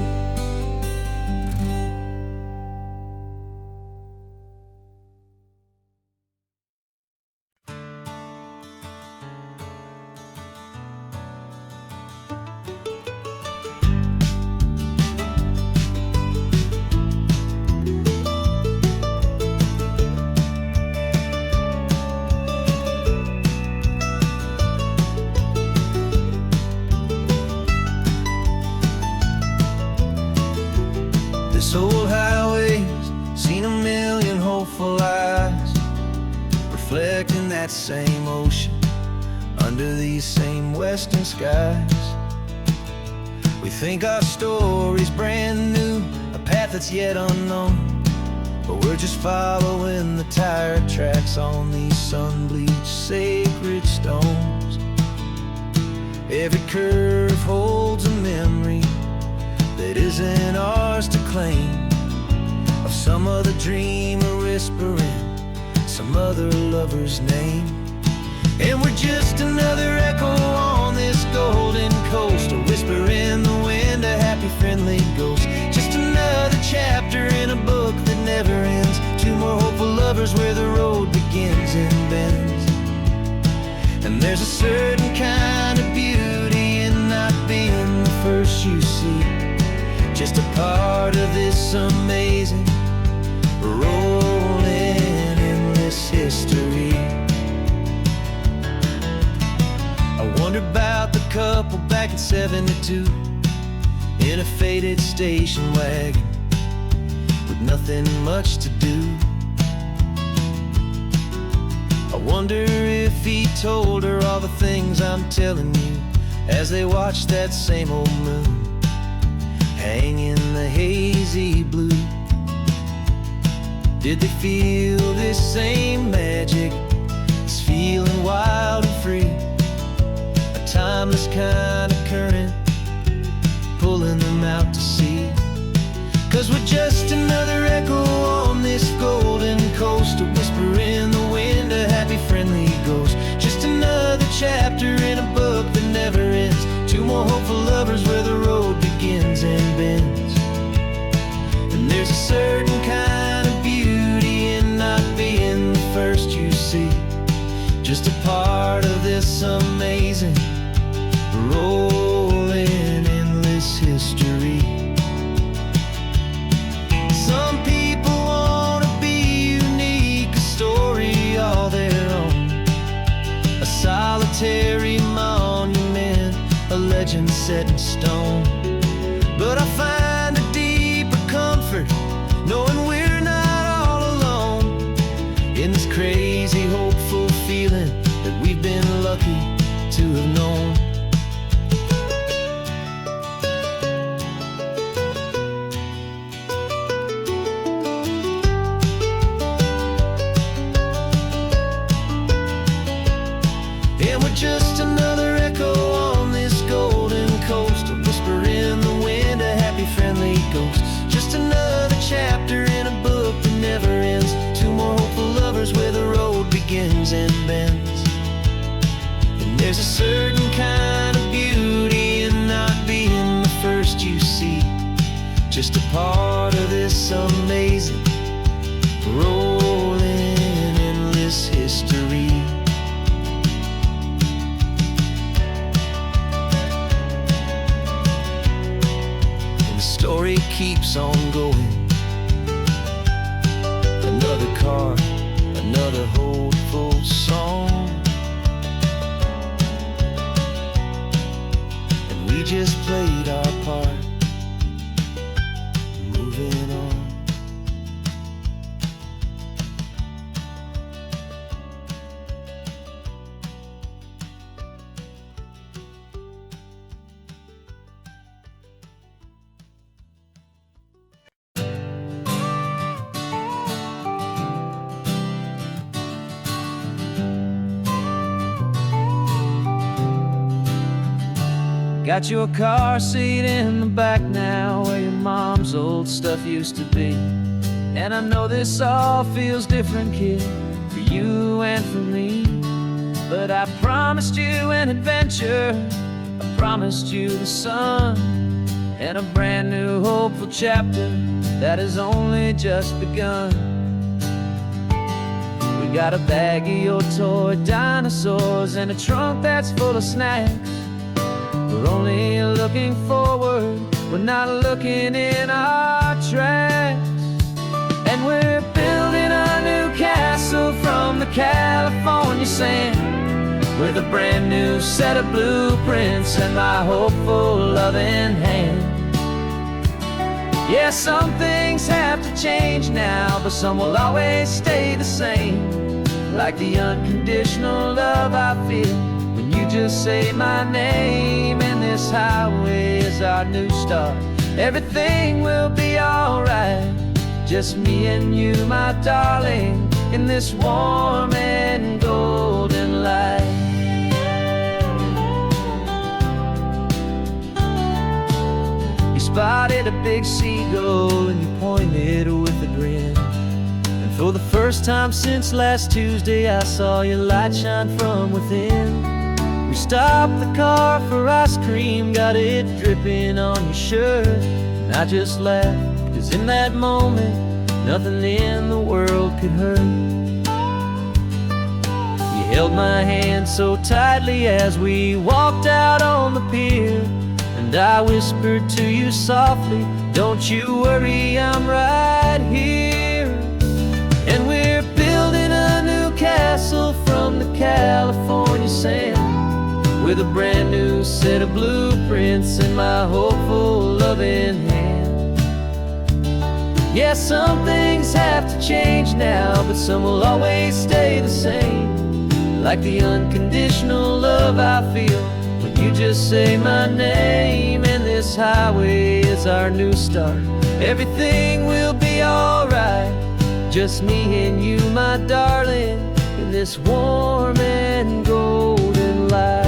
A: This old highway's seen a million hopeful eyes, reflecting that same ocean under these same western skies. We think our story's brand new, a path that's yet unknown, but we're just following the tire tracks on these sun-bleached sacred stones. Every curve holds a memory that isn't ours to claim, of some other dreamer whispering some other lover's name. And we're just another echo on this golden coast, a whisper in the wind, a happy friendly ghost. Just another chapter in a book that never ends, two more hopeful lovers where the road begins and bends. And there's a certain kind of beauty in not being the first you see, just a part of this amazing, rolling, endless history. I wonder about the couple back in '72 in a faded station wagon with nothing much to do. I wonder if he told her all the things I'm telling you as they watched that same old moon hang in the hazy blue. Did they feel this same magic, this feeling 'Cause we're just another echo on this golden coast, a whisper in the wind, a happy friendly ghost. Just another chapter in a book that never ends. Two more hopeful lovers where the road begins and bends. And there's a certain kind of beauty in not being the first you see. Just a part of this amazing, rolling, endless history. Some people want to be unique, a story all their own, a solitary monument, a legend set in stone. But I find a deeper comfort knowing we're not all alone in this crazy, hopeful feeling that we've been lucky to have known. And we're just another echo on this golden coast, a whisper in the wind, a happy friendly ghost. Just another chapter in a book that never ends. Two more hopeful lovers where the road begins and bends. And there's a certain kind of beauty in not being the first you see. Just a part of this amazing, rolling, endless history. Story keeps on going. Another card, another hopeful song, and we just played our part, moving on. Got your car seat in the back now, where your mom's old stuff used to be. And I know this all feels different, kid, for you and for me. But I promised you an adventure, I promised you the sun, and a brand new hopeful chapter that has only just begun. We got a bag of your toy dinosaurs and a trunk that's full of snacks. We're only looking forward, we're not looking in our tracks. And we're building a new castle from the California sand, with a brand new set of blueprints and my hopeful loving hand. Yeah, some things have to change now, but some will always stay the same. Like the unconditional love I feel when you just say my name. And this highway is our new start, everything will be alright. Just me and you, my darling, in this warm and golden light. You spotted a big seagull and you pointed with a grin. And for the first time since last Tuesday, I saw your light shine from within. We stopped the car for ice cream, got it dripping on your shirt. And I just laughed, 'cause in that moment, nothing in the world could hurt. You held my hand so tightly as we walked out on the pier, and I whispered to you softly, don't you worry, I'm right here. And we're building a new castle from the California sand, with a brand new set of blueprints in my hopeful loving hand. Yeah, some things have to change now, but some will always stay the same. Like the unconditional love I feel when you just say my name. And this highway is our new start, everything will be alright. Just me and you, my darling, in this warm and golden light.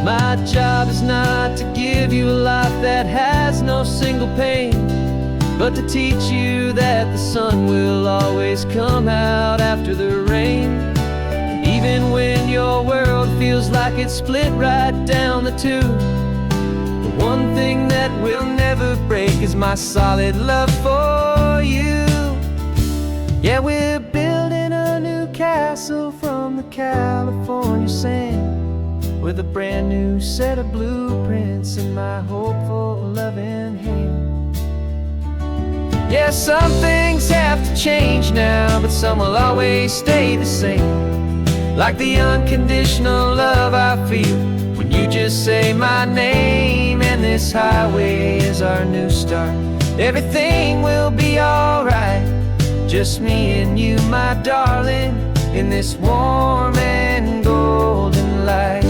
A: My job is not to give give you a life that has no single pain, but to teach you that the sun will always come out after the rain. Even when your world feels like it's split right down the two, the one thing that will never break is my solid love for you. Yeah, we're building a new castle from the California sand, with a brand new set of blueprints in my hopeful, loving hand. Yeah, some things have to change now, but some will always stay the same. Like the unconditional love I feel when you just say my name. And this highway is our new start. Everything will be alright, just me and you, my darling, in this warm and golden light.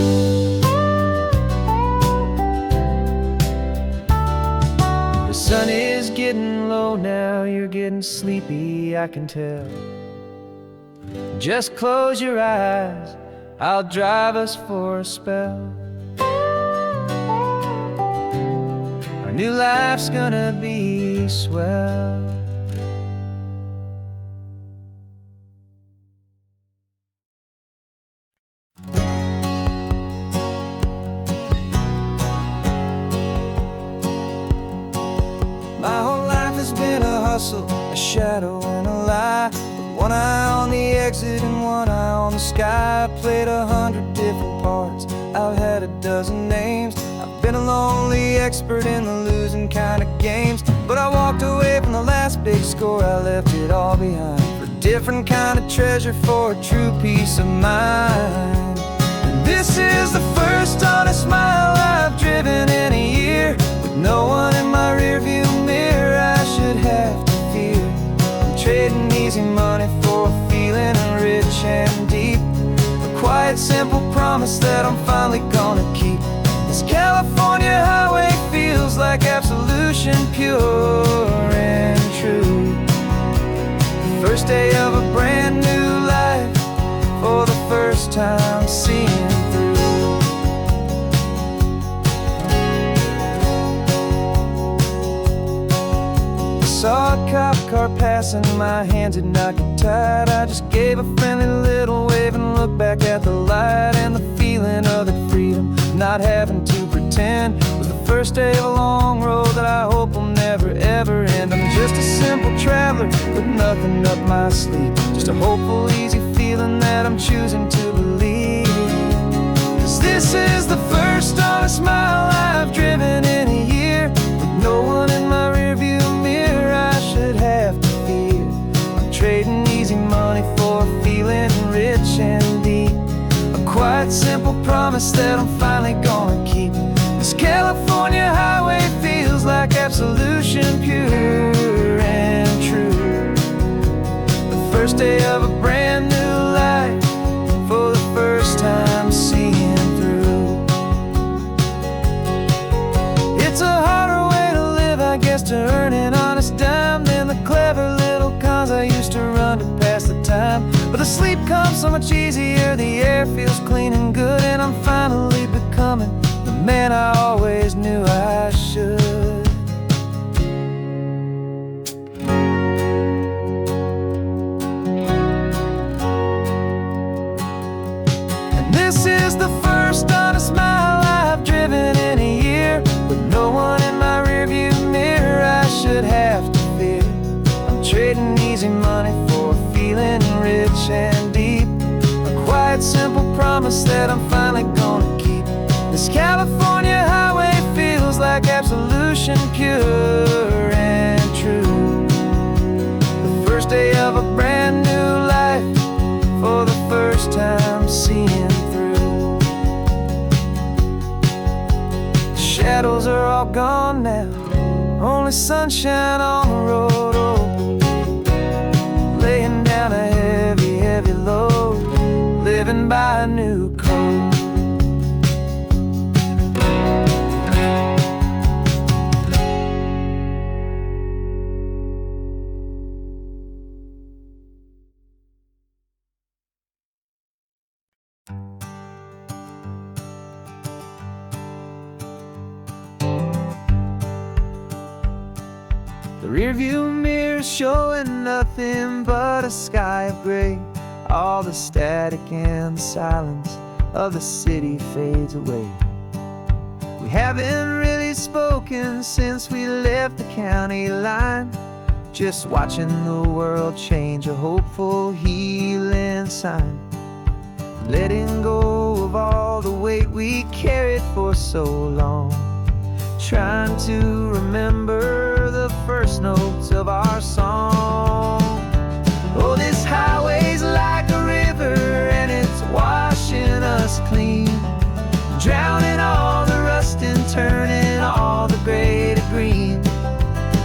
A: The sun is getting low now, you're getting sleepy, I can tell. Just close your eyes, I'll drive us for a spell. Our new life's gonna be swell. My whole life has been a hustle, a shadow and a lie. One eye on the exit and one eye on the sky. I played 100 different parts, I've had a dozen names. I've been a lonely expert in the losing kind of games. But I walked away from the last big score, I left it all behind for a different kind of treasure, for a true peace of mind. And this is the first honest smile I've driven in a year, with no one in my rearview mirror I should have to fear. I'm trading easy money for a feeling rich and deep, a quiet, simple promise that I'm finally gonna keep. This California highway feels like absolution, pure and true. The first day of a brand new life, for the first time seeing through. Saw a cop car passing, my hands had not got tied. I just gave a friendly little wave and looked back at the light. And the feeling of the freedom, not having to pretend, was the first day of a long road that I hope will never ever end. I'm just a simple traveler with nothing up my sleeve, just a hopeful, easy feeling that I'm choosing to believe. 'Cause this is the first honest mile I've driven in a year, with no one in my rearview mirror I should have to fear. I'm trading easy money for a feeling rich and deep, a quiet, simple promise that I'm finally gonna keep. This California highway feels like absolution, pure and true. The first day of a brand new life, for the first time seeing through. It's a harder way to live, I guess, to earn an honest dime than the clever little cons I used to run to pass the time. But the sleep comes so much easier, the air feels clean and good, and I'm finally becoming the man I always knew I should. And this is the first honest mile I've driven in a year, with no one in my rearview mirror I should have to fear. I'm trading easy money for a feeling rich and deep, a quiet, simple promise that I'm finally gonna keep. This California highway feels like absolution, pure and true. The first day of a brand new life, for the first time seeing through. The shadows are all gone now, only sunshine on the road. Oh, laying down a heavy, heavy load, living by a new code. rearview mirror showing nothing but a sky of gray. All the static and the silence of the city fades away. We haven't really spoken since we left the county line, just watching the world change, a hopeful healing sign. Letting go of all the weight we carried for so long, trying to remember the first notes of our song. Oh, this highway's like a river and it's washing us clean, drowning all the rust and turning all the gray to green.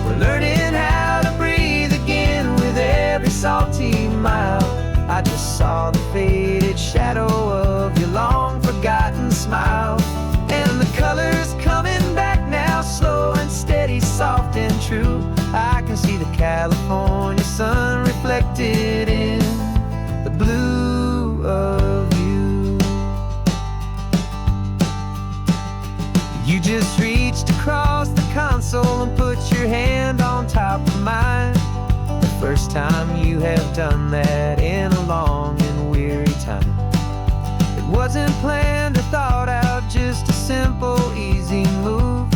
A: We're learning how to breathe again with every salty mile. I just saw the faded shadow of your long forgotten smile, and the colors coming back now, slow and steady, soft and true. I can see the California sun reflected in the blue of you. You just reached across the console and put your hand on top of mine. The first time you have done that in a long and weary time. It wasn't planned or thought out, just a simple, easy move.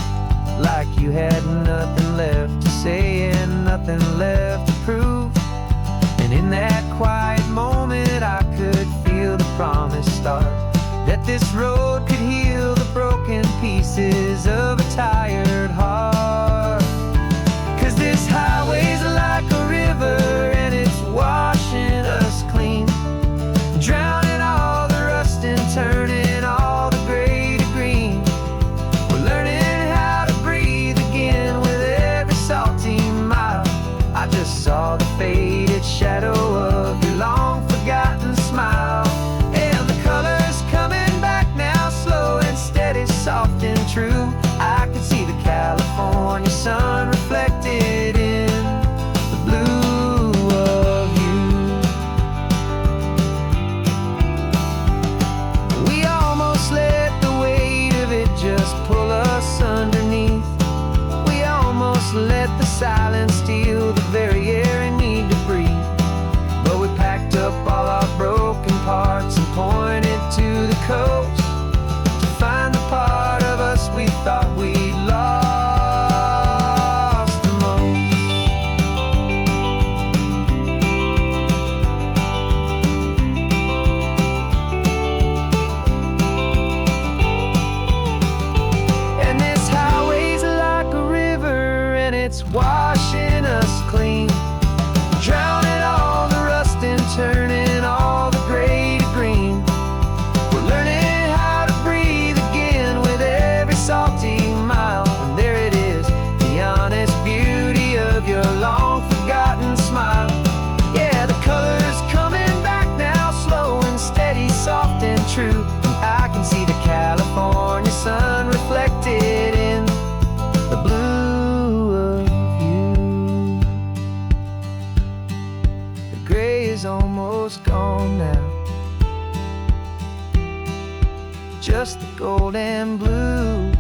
A: Like you had nothing left to say and nothing left to prove. And in that quiet moment I could feel the promise start, that this road could heal the broken pieces of a tired heart. 'Cause this highway's like a river and it's washing us clean, drowning all the rust and turning all the gray to green. We're learning how to breathe again with every salty mile. I just saw the faded shadow of your long forgotten smile, and the colors coming back now, slow and steady, soft and true. I can see the California sun reflected in the blue of you. We almost let the weight of it just pull us underneath. We almost let the silence steal the very air I need to breathe. But we packed up all our broken parts and pointed to the coast to find the part of us we thought we'd lost the most. And this highway's like a river and it's washing us clean, drowning all the rust and turning all the gray to green. We're learning how to breathe again with every salty mile. And there it is, the honest beauty of your long forgotten smile. Yeah, the colors coming back now, slow and steady, soft and true. I can see the California sun reflected in the blue of you. The gray is almost gone now, just the gold and blue.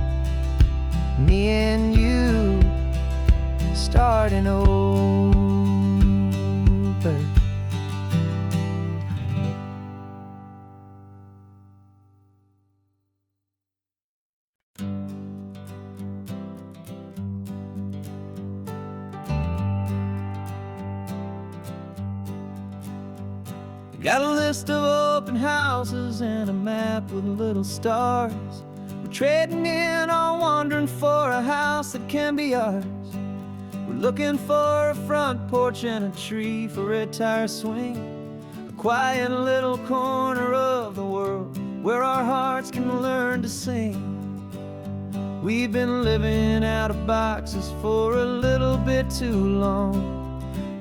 A: Me and you starting over. Got a list of open houses and a map with little stars. We're trading in or wandering for a house that can be ours. We're looking for a front porch and a tree for a tire swing, a quiet little corner of the world where our hearts can learn to sing. We've been living out of boxes for a little bit too long,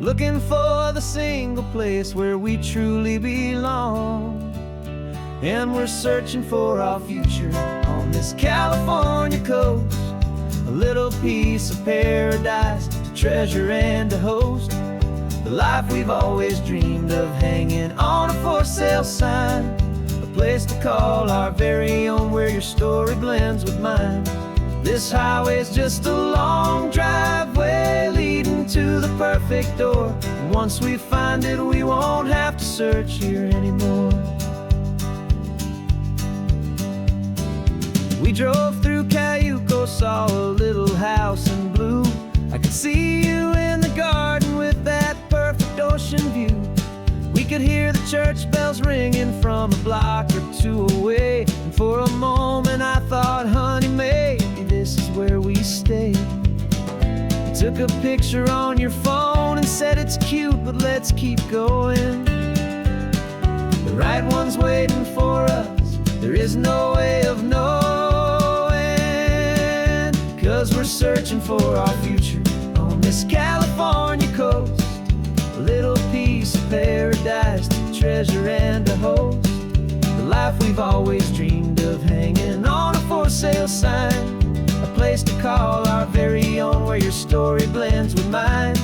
A: looking for the single place where we truly belong. And we're searching for our future on this California coast, a little piece of paradise to treasure and to host, the life we've always dreamed of, hanging on a for sale sign, a place to call our very own, where your story blends with mine. This highway's just a long driveway leading to the perfect door. And once we find it, we won't have to search here anymore. We drove through Cayuco, saw a little house in blue. I could see you in the garden with that perfect ocean view. We could hear the church bells ringing from a block or two away. And for a moment I thought, honey, maybe this is where we stay. You took a picture on your phone and said it's cute, but let's keep going. The right one's waiting for us, there is no way of knowing. 'Cause we're searching for our future on this California coast. A little piece of paradise to treasure and to host. The life we've always dreamed of, hanging on a for sale sign. A place to call our very own, where your story blends with mine.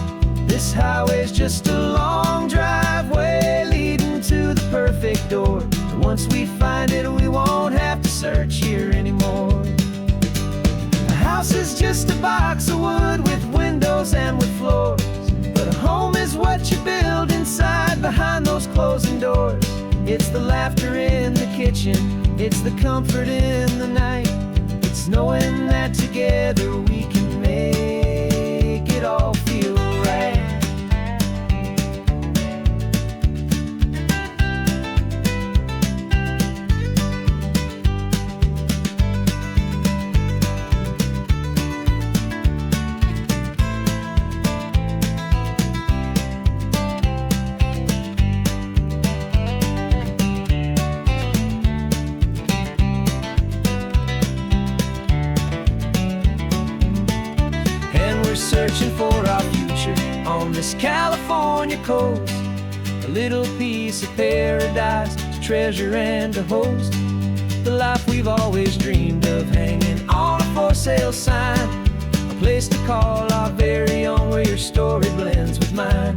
A: This highway's just a long driveway leading to the perfect door. And once we find it, we won't have to search here anymore. A house is just a box of wood with windows and with floors. But a home is what you build inside behind those closing doors. It's the laughter in the kitchen, it's the comfort in the night. It's knowing that together we can make it all feel right. Searching for our future on this California coast. A little piece of paradise to treasure and to host. The life we've always dreamed of, hanging on a for sale sign. A place to call our very own, where your story blends with mine.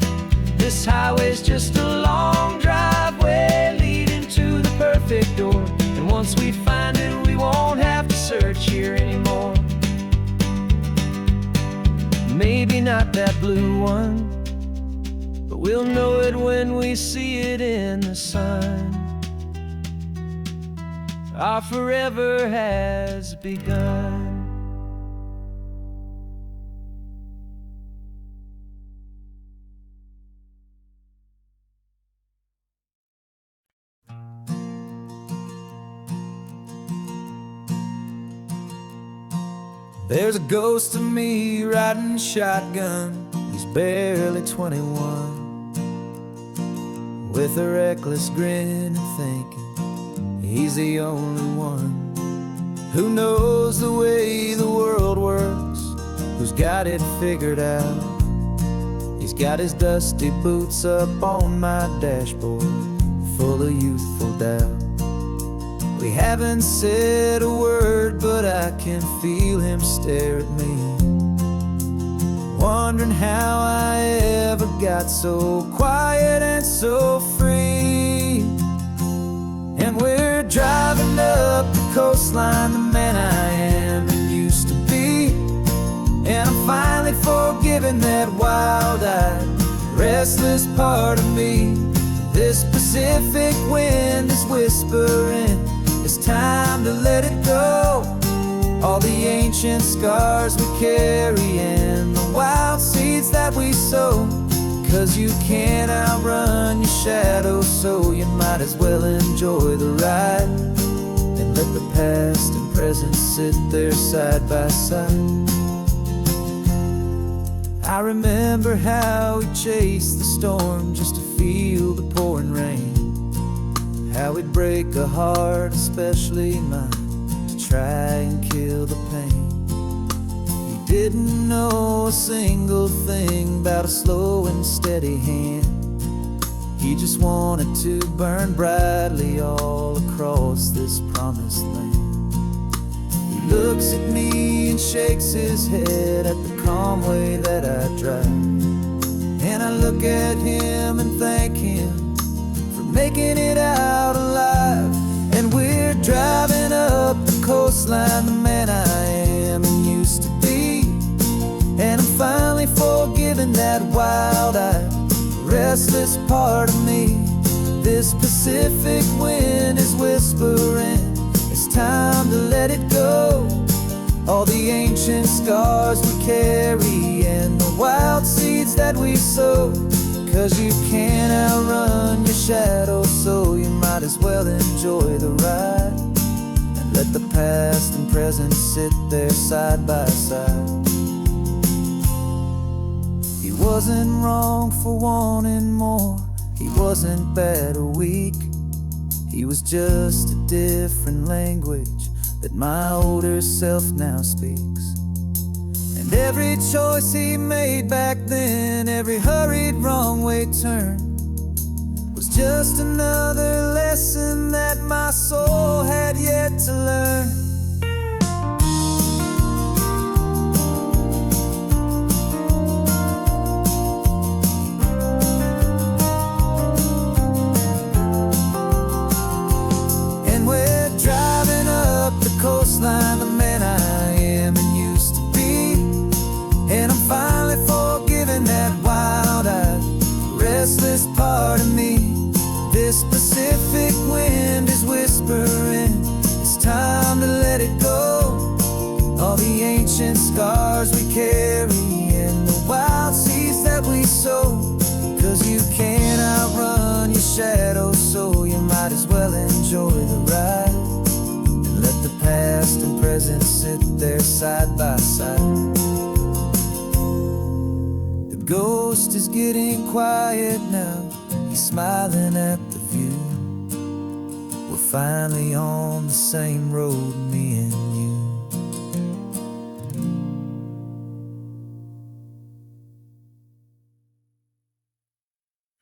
A: This highway's just a long driveway leading to the perfect door. And once we find it, we won't have to search here anymore. Maybe not that blue one, but we'll know it when we see it in the sun. Our forever has begun. There's a ghost of me riding shotgun. He's barely 21, with a reckless grin and thinking he's the only one who knows the way the world works, who's got it figured out. He's got his dusty boots up on my dashboard, full of youthful doubt. We haven't said a word, but I can feel him stare at me, wondering how I ever got so quiet and so free. And we're driving up the coastline, the man I am and used to be. And I'm finally forgiving that wild-eyed, restless part of me. This Pacific wind is whispering, it's time to let it go. All the ancient scars we carry and the wild seeds that we sow. 'Cause you can't outrun your shadow, so you might as well enjoy the ride and let the past and present sit there side by side. I remember how we chased the storm just to feel the pouring rain. How we'd break a heart, especially mine, to try and kill the pain. He didn't know a single thing about a slow and steady hand. He just wanted to burn brightly all across this promised land. He looks at me and shakes his head at the calm way that I drive. And I look at him and thank him making it out alive. And we're driving up the coastline, the man I am and finally forgiven that wild-eyed, restless part of me. This Pacific wind is whispering, it's time to let it go. All the ancient scars we carry and the wild seeds that we sow. 'Cause you can't outrun your shadow, so you might as well enjoy the ride. And let the past and present sit there side by side. He wasn't wrong for wanting more, he wasn't bad or weak. He was just a different language that my older self now speaks. And every choice he made back then, every hurried wrong way turn, was just another lesson that my soul had yet to learn. Coastline, the man I am and used to be. And I'm finally forgiving that wild-eyed, restless part of me. This Pacific wind is whispering, it's time to let it go. All the ancient scars we carry and the wild seeds that we sow. 'Cause you can't outrun your shadow, so you might as well enjoy the ride. Let the past and present sit there side by side. The ghost is getting quiet now, he's smiling at the view. We're finally on the same road, me and you.